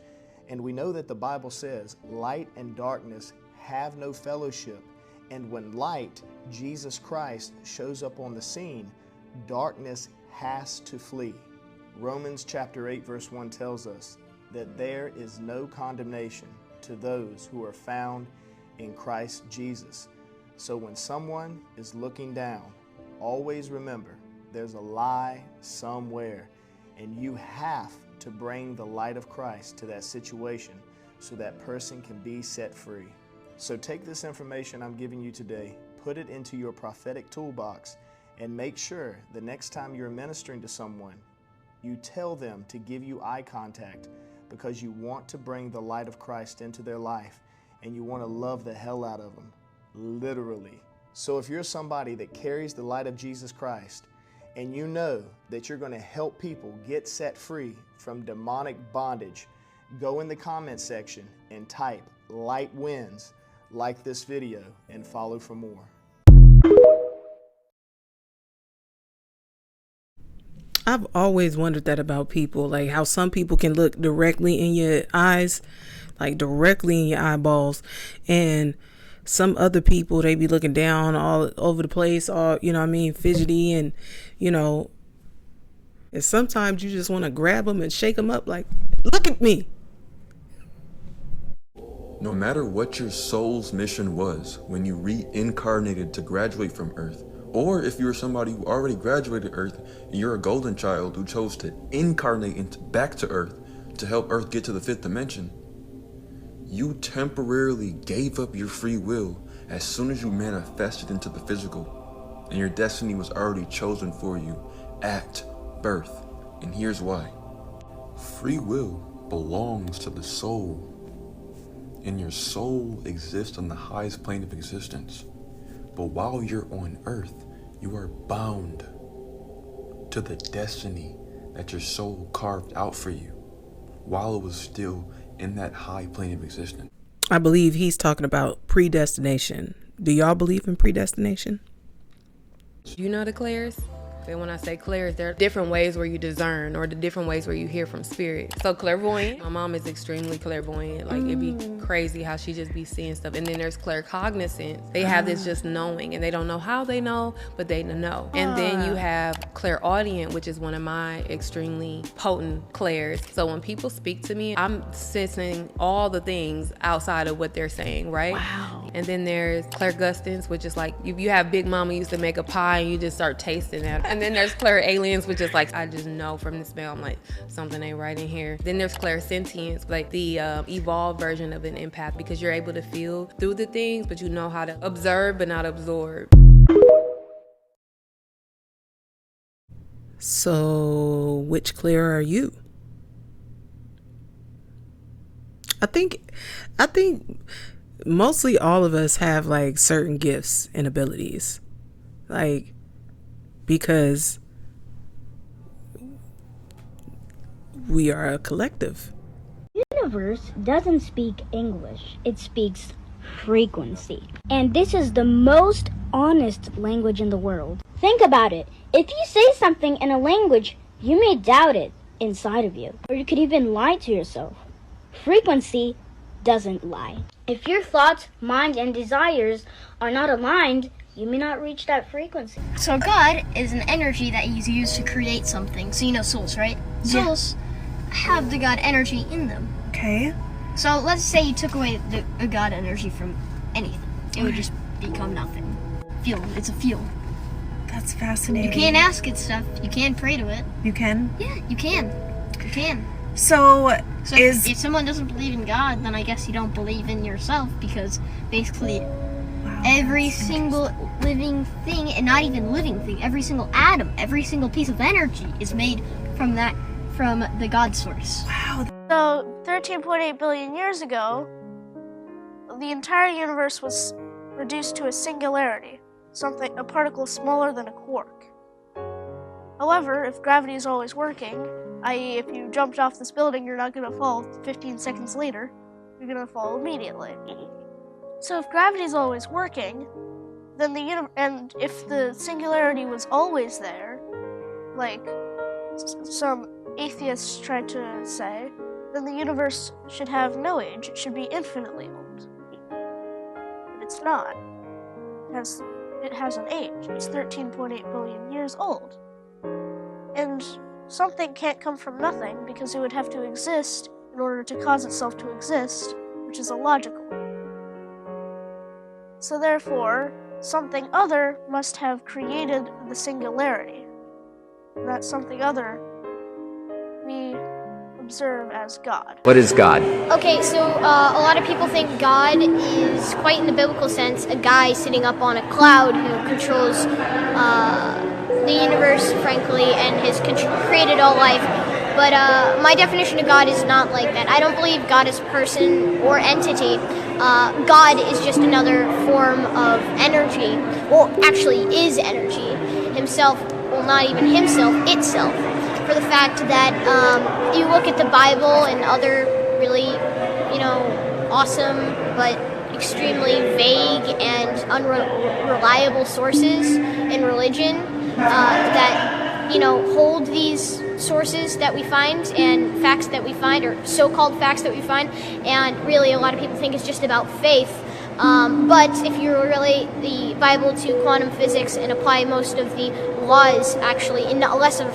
And we know that the Bible says light and darkness have no fellowship. And when light, Jesus Christ, shows up on the scene, darkness has to flee. Romans chapter 8 verse 1 tells us that there is no condemnation to those who are found in Christ Jesus. So when someone is looking down, always remember there's a lie somewhere, and you have to bring the light of Christ to that situation so that person can be set free. So take this information I'm giving you today, put it into your prophetic toolbox, and make sure the next time you're ministering to someone, you tell them to give you eye contact, because you want to bring the light of Christ into their life and you want to love the hell out of them, literally. So if you're somebody that carries the light of Jesus Christ and you know that you're going to help people get set free from demonic bondage, go in the comment section and type "light wins," like this video, and follow for more. I've always wondered that about people, like how some people can look directly in your eyes, like directly in your eyeballs, and some other people, they be looking down all over the place, all, you know what I mean, fidgety, and, you know, and sometimes you just want to grab them and shake them up like, look at me. No matter what your soul's mission was when you reincarnated to graduate from Earth, or if you're somebody who already graduated Earth and you're a golden child who chose to incarnate back to Earth to help Earth get to the 5th dimension, you temporarily gave up your free will as soon as you manifested into the physical, and your destiny was already chosen for you at birth. And here's why. Free will belongs to the soul, and your soul exists on the highest plane of existence. But while you're on Earth, you are bound to the destiny that your soul carved out for you while it was still in that high plane of existence. I believe he's talking about predestination. Do y'all believe in predestination? You know the Claire's? And when I say clairs, there are different ways where you discern or the different ways where you hear from spirit. So clairvoyant, my mom is extremely clairvoyant. Like it'd be crazy how she just be seeing stuff. And then there's claircognizance. They have this just knowing, and they don't know how they know, but they know. And then you have clairaudient, which is one of my extremely potent clairs. So when people speak to me, I'm sensing all the things outside of what they're saying, right? Wow. And then there's clairgustance, which is like if you have Big Mama used to make a pie and you just start tasting that. And then there's clairaliens, which is like I just know from the smell, I'm like something ain't right in here. Then there's clairsentience, like the evolved version of an empath, because you're able to feel through the things, but you know how to observe but not absorb. So which clair are you? I think mostly all of us have like certain gifts and abilities, like because we are a collective. The universe doesn't speak English, it speaks frequency. And this is the most honest language in the world. Think about it. If you say something in a language, you may doubt it inside of you, or you could even lie to yourself. Frequency doesn't lie. If your thoughts, mind, and desires are not aligned, you may not reach that frequency. So God is an energy that He's used to create something. So you know souls, right? Yeah. Souls have the God energy in them. Okay. So let's say you took away the God energy from anything. It would just become nothing. Field. It's a field. That's fascinating. You can't ask it stuff. You can pray to it. You can? Yeah, you can. You can. So if someone doesn't believe in God, then I guess you don't believe in yourself, because basically every single living thing, and not even living thing, every single atom, every single piece of energy is made from the God source. Wow. So 13.8 billion years ago, the entire universe was reduced to a singularity, a particle smaller than a quark. However, if gravity is always working, i.e. if you jumped off this building, you're not going to fall 15 seconds later, you're going to fall immediately. So if gravity is always working, then and if the singularity was always there, like some atheists try to say, then the universe should have no age, it should be infinitely old. But it's not. It has an age. It's 13.8 billion years old. And something can't come from nothing, because it would have to exist in order to cause itself to exist, which is illogical. So therefore, something other must have created the singularity. And that something other we observe as God. What is God? Okay, so a lot of people think God is, quite in the biblical sense, a guy sitting up on a cloud who controls the universe, frankly, and has created all life. But my definition of God is not like that. I don't believe God is person or entity. God is just another form of energy. Well, actually is energy. Himself, well, not even himself, itself. For the fact that you look at the Bible and other really, awesome but extremely vague and unreliable sources in religion that, hold these sources that we find and facts that we find, or so-called facts that we find, and really a lot of people think it's just about faith. But if you relate the Bible to quantum physics and apply most of the laws actually in less of a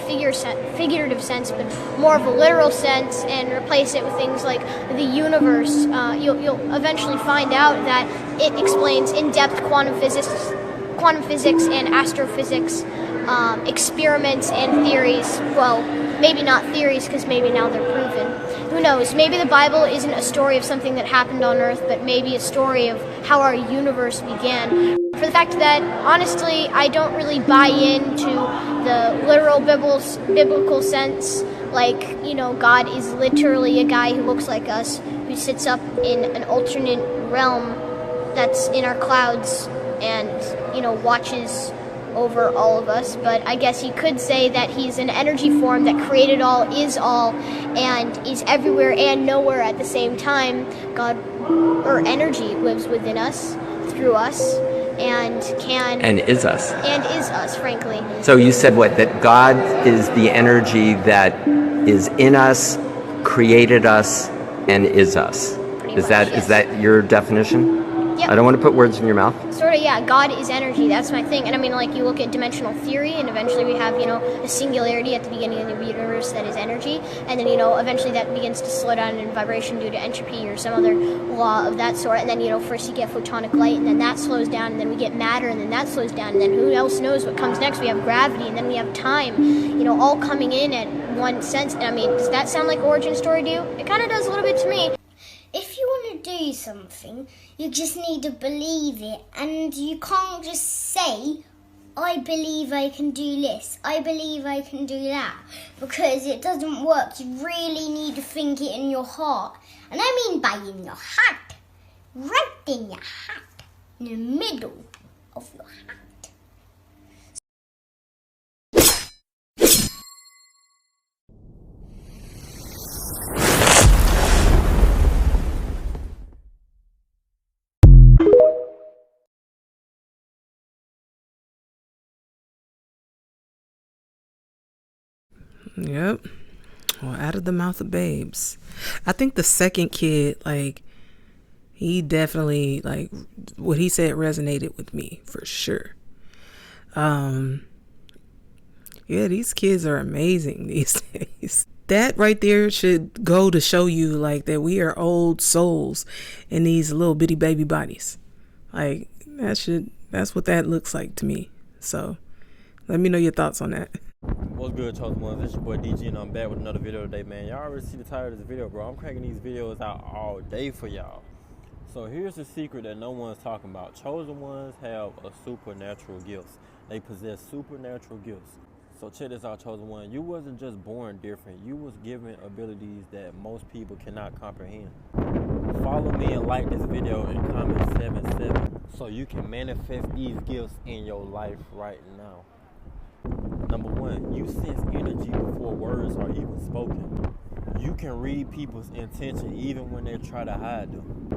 figurative sense, but more of a literal sense, and replace it with things like the universe, you'll eventually find out that it explains in-depth quantum physics and astrophysics, experiments and theories. Well, maybe not theories, because maybe now they're proven. Who knows? Maybe the Bible isn't a story of something that happened on Earth, but maybe a story of how our universe began. For the fact that, honestly, I don't really buy into the literal biblical sense, like, God is literally a guy who looks like us, who sits up in an alternate realm that's in our clouds and, watches over all of us. But I guess you could say that he's an energy form that created all, is all, and is everywhere and nowhere at the same time. God, or energy, lives within us, through us, and can And is us. and is us, frankly. So you said what? That God is the energy that is in us, created us, and is us. Is that your definition? Yep. I don't want to put words in your mouth. Sort of, yeah. God is energy. That's my thing. And I mean, like, you look at dimensional theory, and eventually we have, a singularity at the beginning of the universe that is energy. And then, eventually that begins to slow down in vibration due to entropy or some other law of that sort. And then, first you get photonic light, and then that slows down, and then we get matter, and then that slows down. And then who else knows what comes next? We have gravity, and then we have time, all coming in at one sense. And I mean, does that sound like origin story to you? It kind of does a little bit to me. If you want to do something, you just need to believe it, and you can't just say, I believe I can do this, I believe I can do that, because it doesn't work. You really need to think it in your heart. And I mean by in your heart, right in your heart, in the middle of your heart. Yep. Well, out of the mouth of babes. I think the second kid, he definitely, what he said resonated with me for sure. Yeah, these kids are amazing these days. That right there should go to show you, that we are old souls in these little bitty baby bodies. That's what that looks like to me. So, let me know your thoughts on that. What's good, Chosen Ones? It's your boy DG, and I'm back with another video today, man. Y'all already see the title of this video, bro. I'm cranking these videos out all day for y'all. So here's the secret that no one's talking about. Chosen Ones have a supernatural gifts. They possess supernatural gifts. So check this out, Chosen One. You wasn't just born different. You was given abilities that most people cannot comprehend. Follow me and like this video and comment 77 so you can manifest these gifts in your life right now. Number one, you sense energy before words are even spoken. You can read people's intention even when they try to hide them.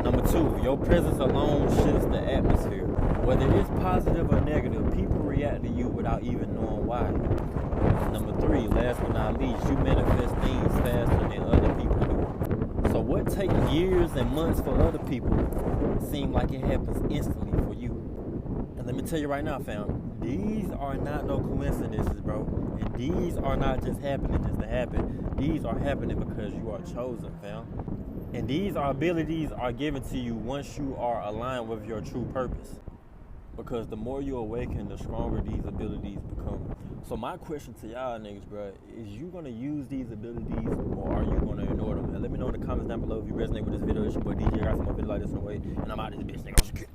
Number two, your presence alone shifts the atmosphere. Whether it's positive or negative, people react to you without even knowing why. Number three, last but not least, you manifest things faster than other people do. So what takes years and months for other people seems like it happens instantly for you. And let me tell you right now, fam, these are not no coincidences, bro. And these are not just happening just to happen. These are happening because you are chosen, fam. And these abilities are given to you once you are aligned with your true purpose. Because the more you awaken, the stronger these abilities become. So my question to y'all niggas, bro, is you gonna use these abilities or are you gonna ignore them? And let me know in the comments down below if you resonate with this video. It's your boy DJ. I got some more videos like this in the way. And I'm out of this bitch, nigga.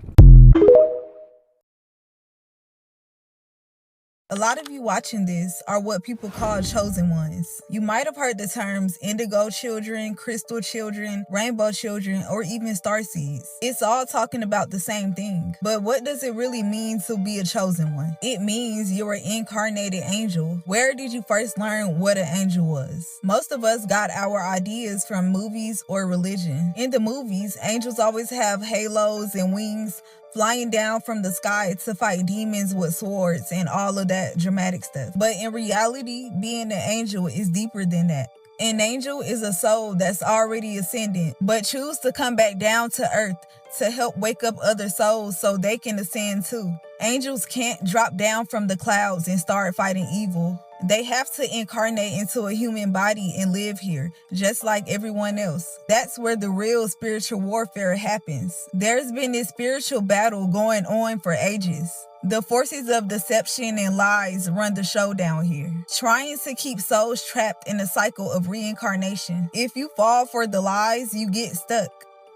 A lot of you watching this are what people call chosen ones. You might have heard the terms indigo children, crystal children, rainbow children, or even starseeds. It's all talking about the same thing. But what does it really mean to be a chosen one? It means you're an incarnated angel. Where did you first learn what an angel was? Most of us got our ideas from movies or religion. In the movies, angels always have halos and wings, flying down from the sky to fight demons with swords and all of that dramatic stuff. But in reality, being an angel is deeper than that. An angel is a soul that's already ascendant, but choose to come back down to earth to help wake up other souls so they can ascend too. Angels can't drop down from the clouds and start fighting evil. They have to incarnate into a human body and live here, just like everyone else. That's where the real spiritual warfare happens. There's been this spiritual battle going on for ages. The forces of deception and lies run the show down here, trying to keep souls trapped in a cycle of reincarnation. If you fall for the lies, you get stuck.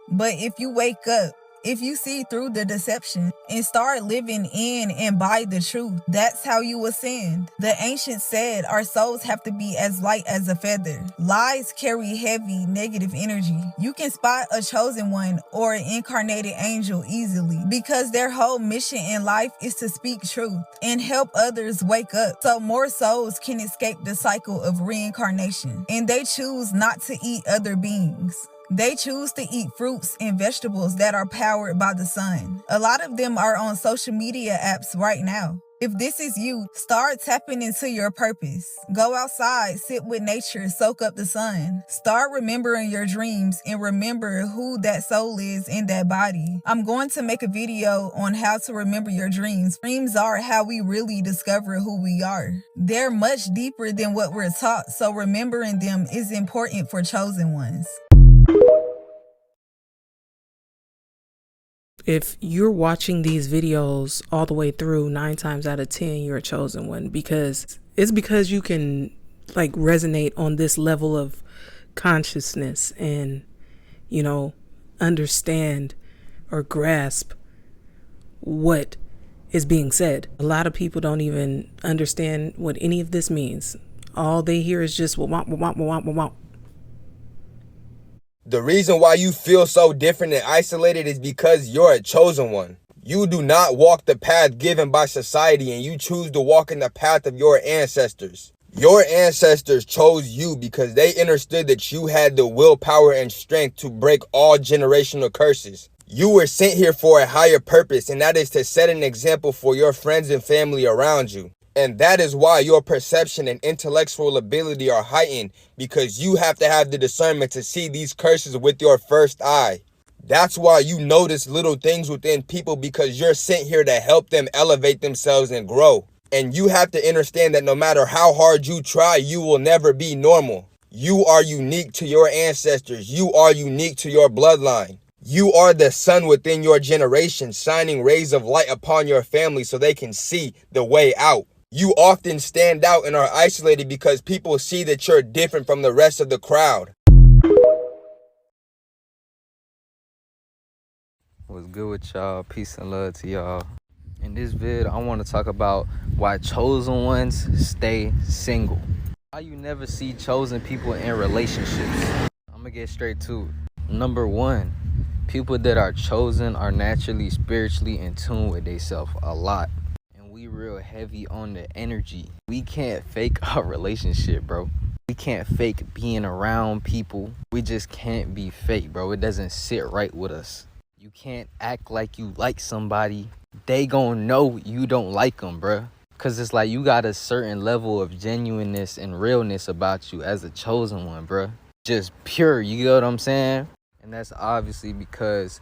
But if you wake up, if you see through the deception and start living in and by the truth, that's how you ascend. The ancients said our souls have to be as light as a feather. Lies carry heavy negative energy. You can spot a chosen one or an incarnated angel easily because their whole mission in life is to speak truth and help others wake up so more souls can escape the cycle of reincarnation. And they choose not to eat other beings. They choose to eat fruits and vegetables that are powered by the sun. A lot of them are on social media apps right now. If this is you, start tapping into your purpose. Go outside, sit with nature, soak up the sun. Start remembering your dreams and remember who that soul is in that body. I'm going to make a video on how to remember your dreams. Dreams are how we really discover who we are. They're much deeper than what we're taught, so remembering them is important for chosen ones. If you're watching these videos all the way through, 9 times out of 10, you're a chosen one, because you can like resonate on this level of consciousness and, understand or grasp what is being said. A lot of people don't even understand what any of this means. All they hear is just womp, womp, womp, womp. The reason why you feel so different and isolated is because you're a chosen one. You do not walk the path given by society, and you choose to walk in the path of your ancestors. Your ancestors chose you because they understood that you had the willpower and strength to break all generational curses. You were sent here for a higher purpose, and that is to set an example for your friends and family around you. And that is why your perception and intellectual ability are heightened, because you have to have the discernment to see these curses with your first eye. That's why you notice little things within people, because you're sent here to help them elevate themselves and grow. And you have to understand that no matter how hard you try, you will never be normal. You are unique to your ancestors. You are unique to your bloodline. You are the sun within your generation, shining rays of light upon your family so they can see the way out. You often stand out and are isolated because people see that you're different from the rest of the crowd. What's good with y'all? Peace and love to y'all. In this vid, I want to talk about why chosen ones stay single. Why you never see chosen people in relationships. I'm gonna get straight to it. Number one, people that are chosen are naturally spiritually in tune with themselves a lot. We real heavy on the energy. We can't fake our relationship, bro. We can't fake being around people. We just can't be fake, bro. It doesn't sit right with us. You can't act like you like somebody. They gonna know you don't like them, bro. Cause it's like you got a certain level of genuineness and realness about you as a chosen one, bro. Just pure, you get what I'm saying? And that's obviously because,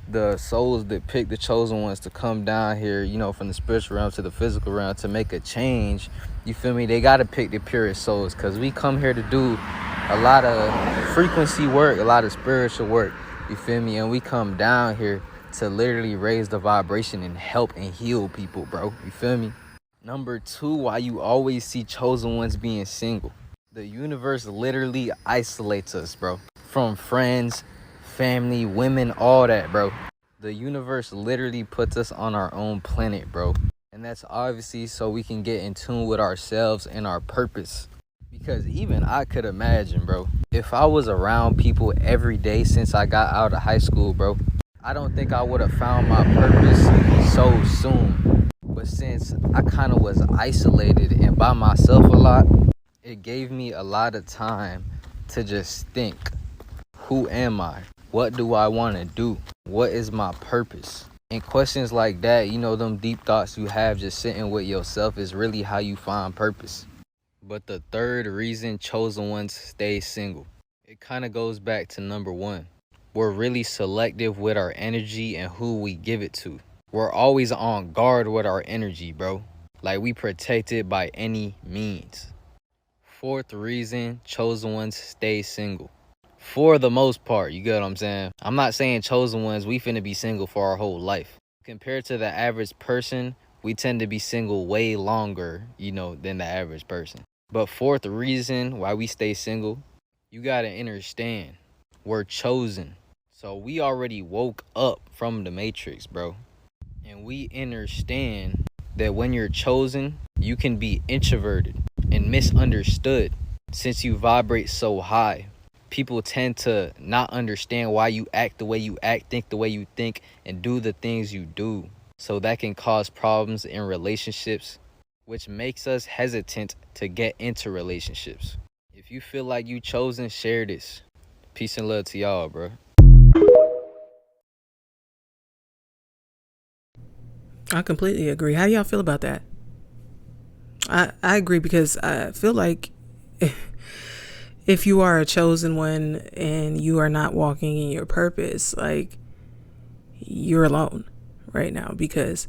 the souls that pick the chosen ones to come down here, from the spiritual realm to the physical realm to make a change, you feel me? They got to pick the purest souls, because we come here to do a lot of frequency work, a lot of spiritual work, you feel me? And we come down here to literally raise the vibration and help and heal people, bro. You feel me? Number two, why you always see chosen ones being single. The universe literally isolates us, bro. From friends, family, women, all that, bro. The universe literally puts us on our own planet, bro. And that's obviously so we can get in tune with ourselves and our purpose. Because even I could imagine, bro, if I was around people every day since I got out of high school, bro, I don't think I would have found my purpose so soon. But since I kind of was isolated and by myself a lot, it gave me a lot of time to just think, who am I? What do I want to do? What is my purpose? And questions like that, them deep thoughts you have just sitting with yourself is really how you find purpose. But the third reason chosen ones stay single, it kind of goes back to number one. We're really selective with our energy and who we give it to. We're always on guard with our energy, bro. Like we protect it by any means. Fourth reason chosen ones stay single. For the most part, you get what I'm saying? I'm not saying chosen ones, we finna be single for our whole life. Compared to the average person, we tend to be single way longer, than the average person. But fourth reason why we stay single, you gotta understand, we're chosen. So we already woke up from the matrix, bro. And we understand that when you're chosen, you can be introverted and misunderstood since you vibrate so high. People tend to not understand why you act the way you act, think the way you think, and do the things you do. So that can cause problems in relationships, which makes us hesitant to get into relationships. If you feel like you chosen, share this. Peace and love to y'all, bro. I completely agree. How y'all feel about that? I agree because I feel like if you are a chosen one and you are not walking in your purpose, like, you're alone right now because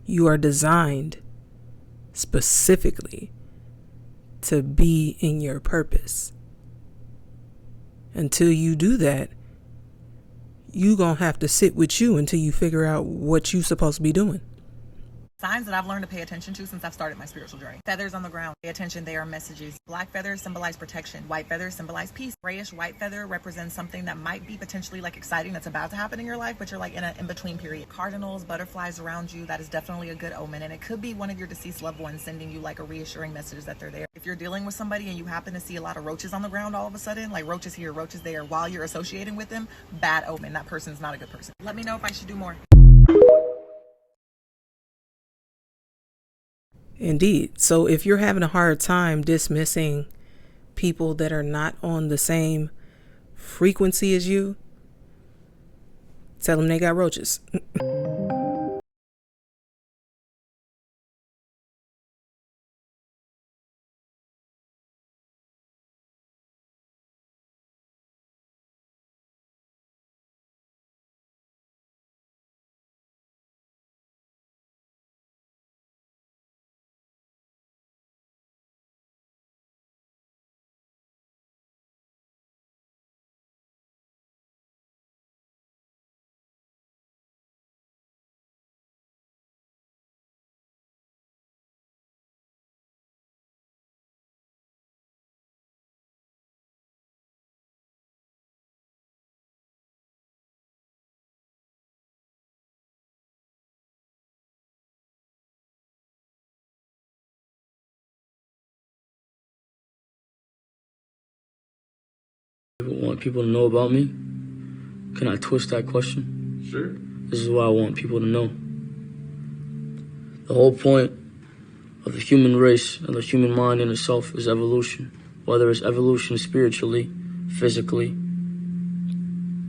you are designed specifically to be in your purpose. Until you do that, you gonna have to sit with you until you figure out what you supposed to be doing. Signs that I've learned to pay attention to since I've started my spiritual journey. Feathers on the ground. Pay attention, they are messages. Black feathers symbolize protection. White feathers symbolize peace. Grayish white feather represents something that might be potentially like exciting that's about to happen in your life, but you're like in an in-between period. Cardinals, butterflies around you, that is definitely a good omen, and it could be one of your deceased loved ones sending you like a reassuring message that they're there. If you're dealing with somebody and you happen to see a lot of roaches on the ground all of a sudden, like roaches here, roaches there, while you're associating with them, bad omen. That person's not a good person. Let me know if I should do more. Indeed. So if you're having a hard time dismissing people that are not on the same frequency as you, tell them they got roaches. Want people to know about me? Can I twist that question? Sure. This is what I want people to know. The whole point of the human race and the human mind in itself is evolution. Whether it's evolution spiritually, physically,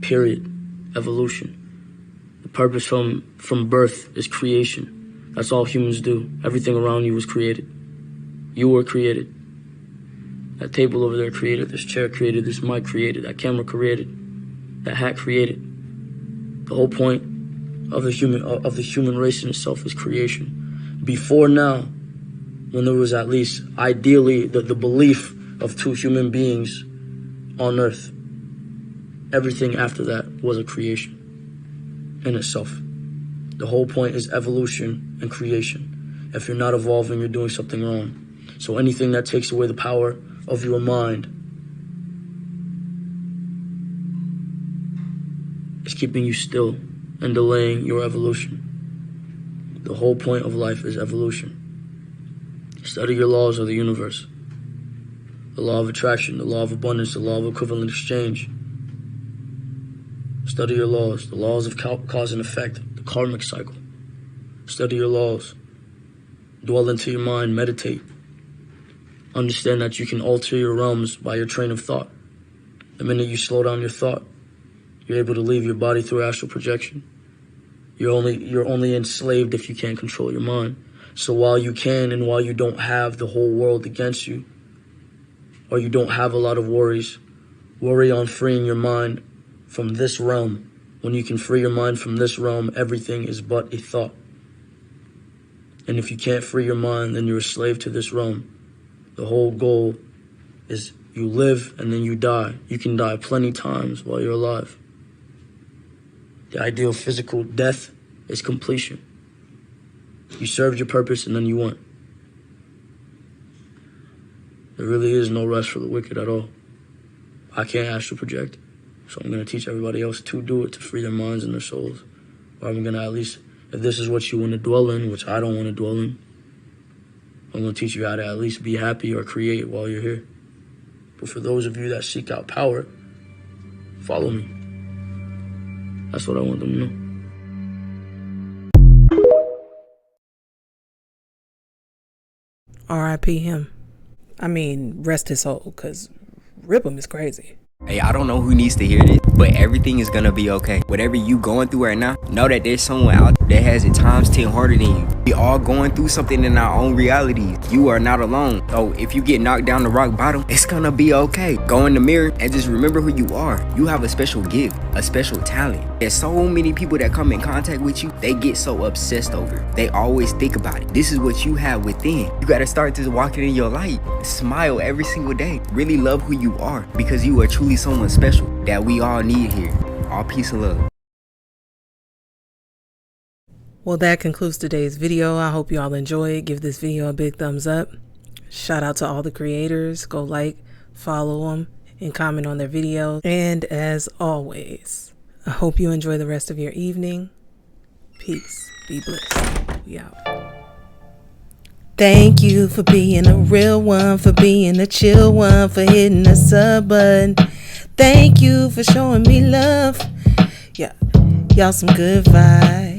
period. Evolution. The purpose from birth is creation. That's all humans do. Everything around you was created. You were created. That table over there created, this chair created, this mic created, that camera created, that hat created. The whole point of the human race in itself is creation. Before now, when there was at least ideally the belief of two human beings on earth, everything after that was a creation in itself. The whole point is evolution and creation. If you're not evolving, you're doing something wrong. So anything that takes away the power of your mind is keeping you still and delaying your evolution. The whole point of life is evolution. Study your laws of the universe. The law of attraction, the law of abundance, the law of equivalent exchange. Study your laws, the laws of cause and effect, the karmic cycle. Study your laws. Dwell into your mind, meditate. Understand that you can alter your realms by your train of thought. The minute you slow down your thought, you're able to leave your body through astral projection. You're only enslaved if you can't control your mind. So while you can and while you don't have the whole world against you, or you don't have a lot of worries, worry on freeing your mind from this realm. When you can free your mind from this realm, everything is but a thought. And if you can't free your mind, then you're a slave to this realm. The whole goal is you live and then you die. You can die plenty times while you're alive. The ideal physical death is completion. You served your purpose and then you went. There really is no rest for the wicked at all. I can't astral project, so I'm going to teach everybody else to do it, to free their minds and their souls. Or I'm going to at least, if this is what you want to dwell in, which I don't want to dwell in, I'm going to teach you how to at least be happy or create while you're here. But for those of you that seek out power, follow me. That's what I want them to know. R.I.P. him. I mean, rest his soul, because rip him is crazy. Hey, I don't know who needs to hear this, but everything is gonna be okay. Whatever you going through right now, know that there's someone out there that has it times 10 harder than you. We all going through something in our own realities. You are not alone. So if you get knocked down to rock bottom, it's gonna be okay. Go in the mirror and just remember who you are. You have a special gift, a special talent. There's so many people that come in contact with you, they get so obsessed over it. They always think about it. This is what you have within. You gotta start just walking in your light. Smile every single day. Really love who you are, because you are truly someone special that we all need here. All peace and love. Well, that concludes today's video. I hope you all enjoy it. Give this video a big thumbs up. Shout out to all the creators. Go like, follow them, and comment on their videos. And as always, I hope you enjoy the rest of your evening. Peace. Be blessed. We out. Thank you for being a real one, for being a chill one, for hitting the sub button. Thank you for showing me love. Yeah, y'all some good vibes.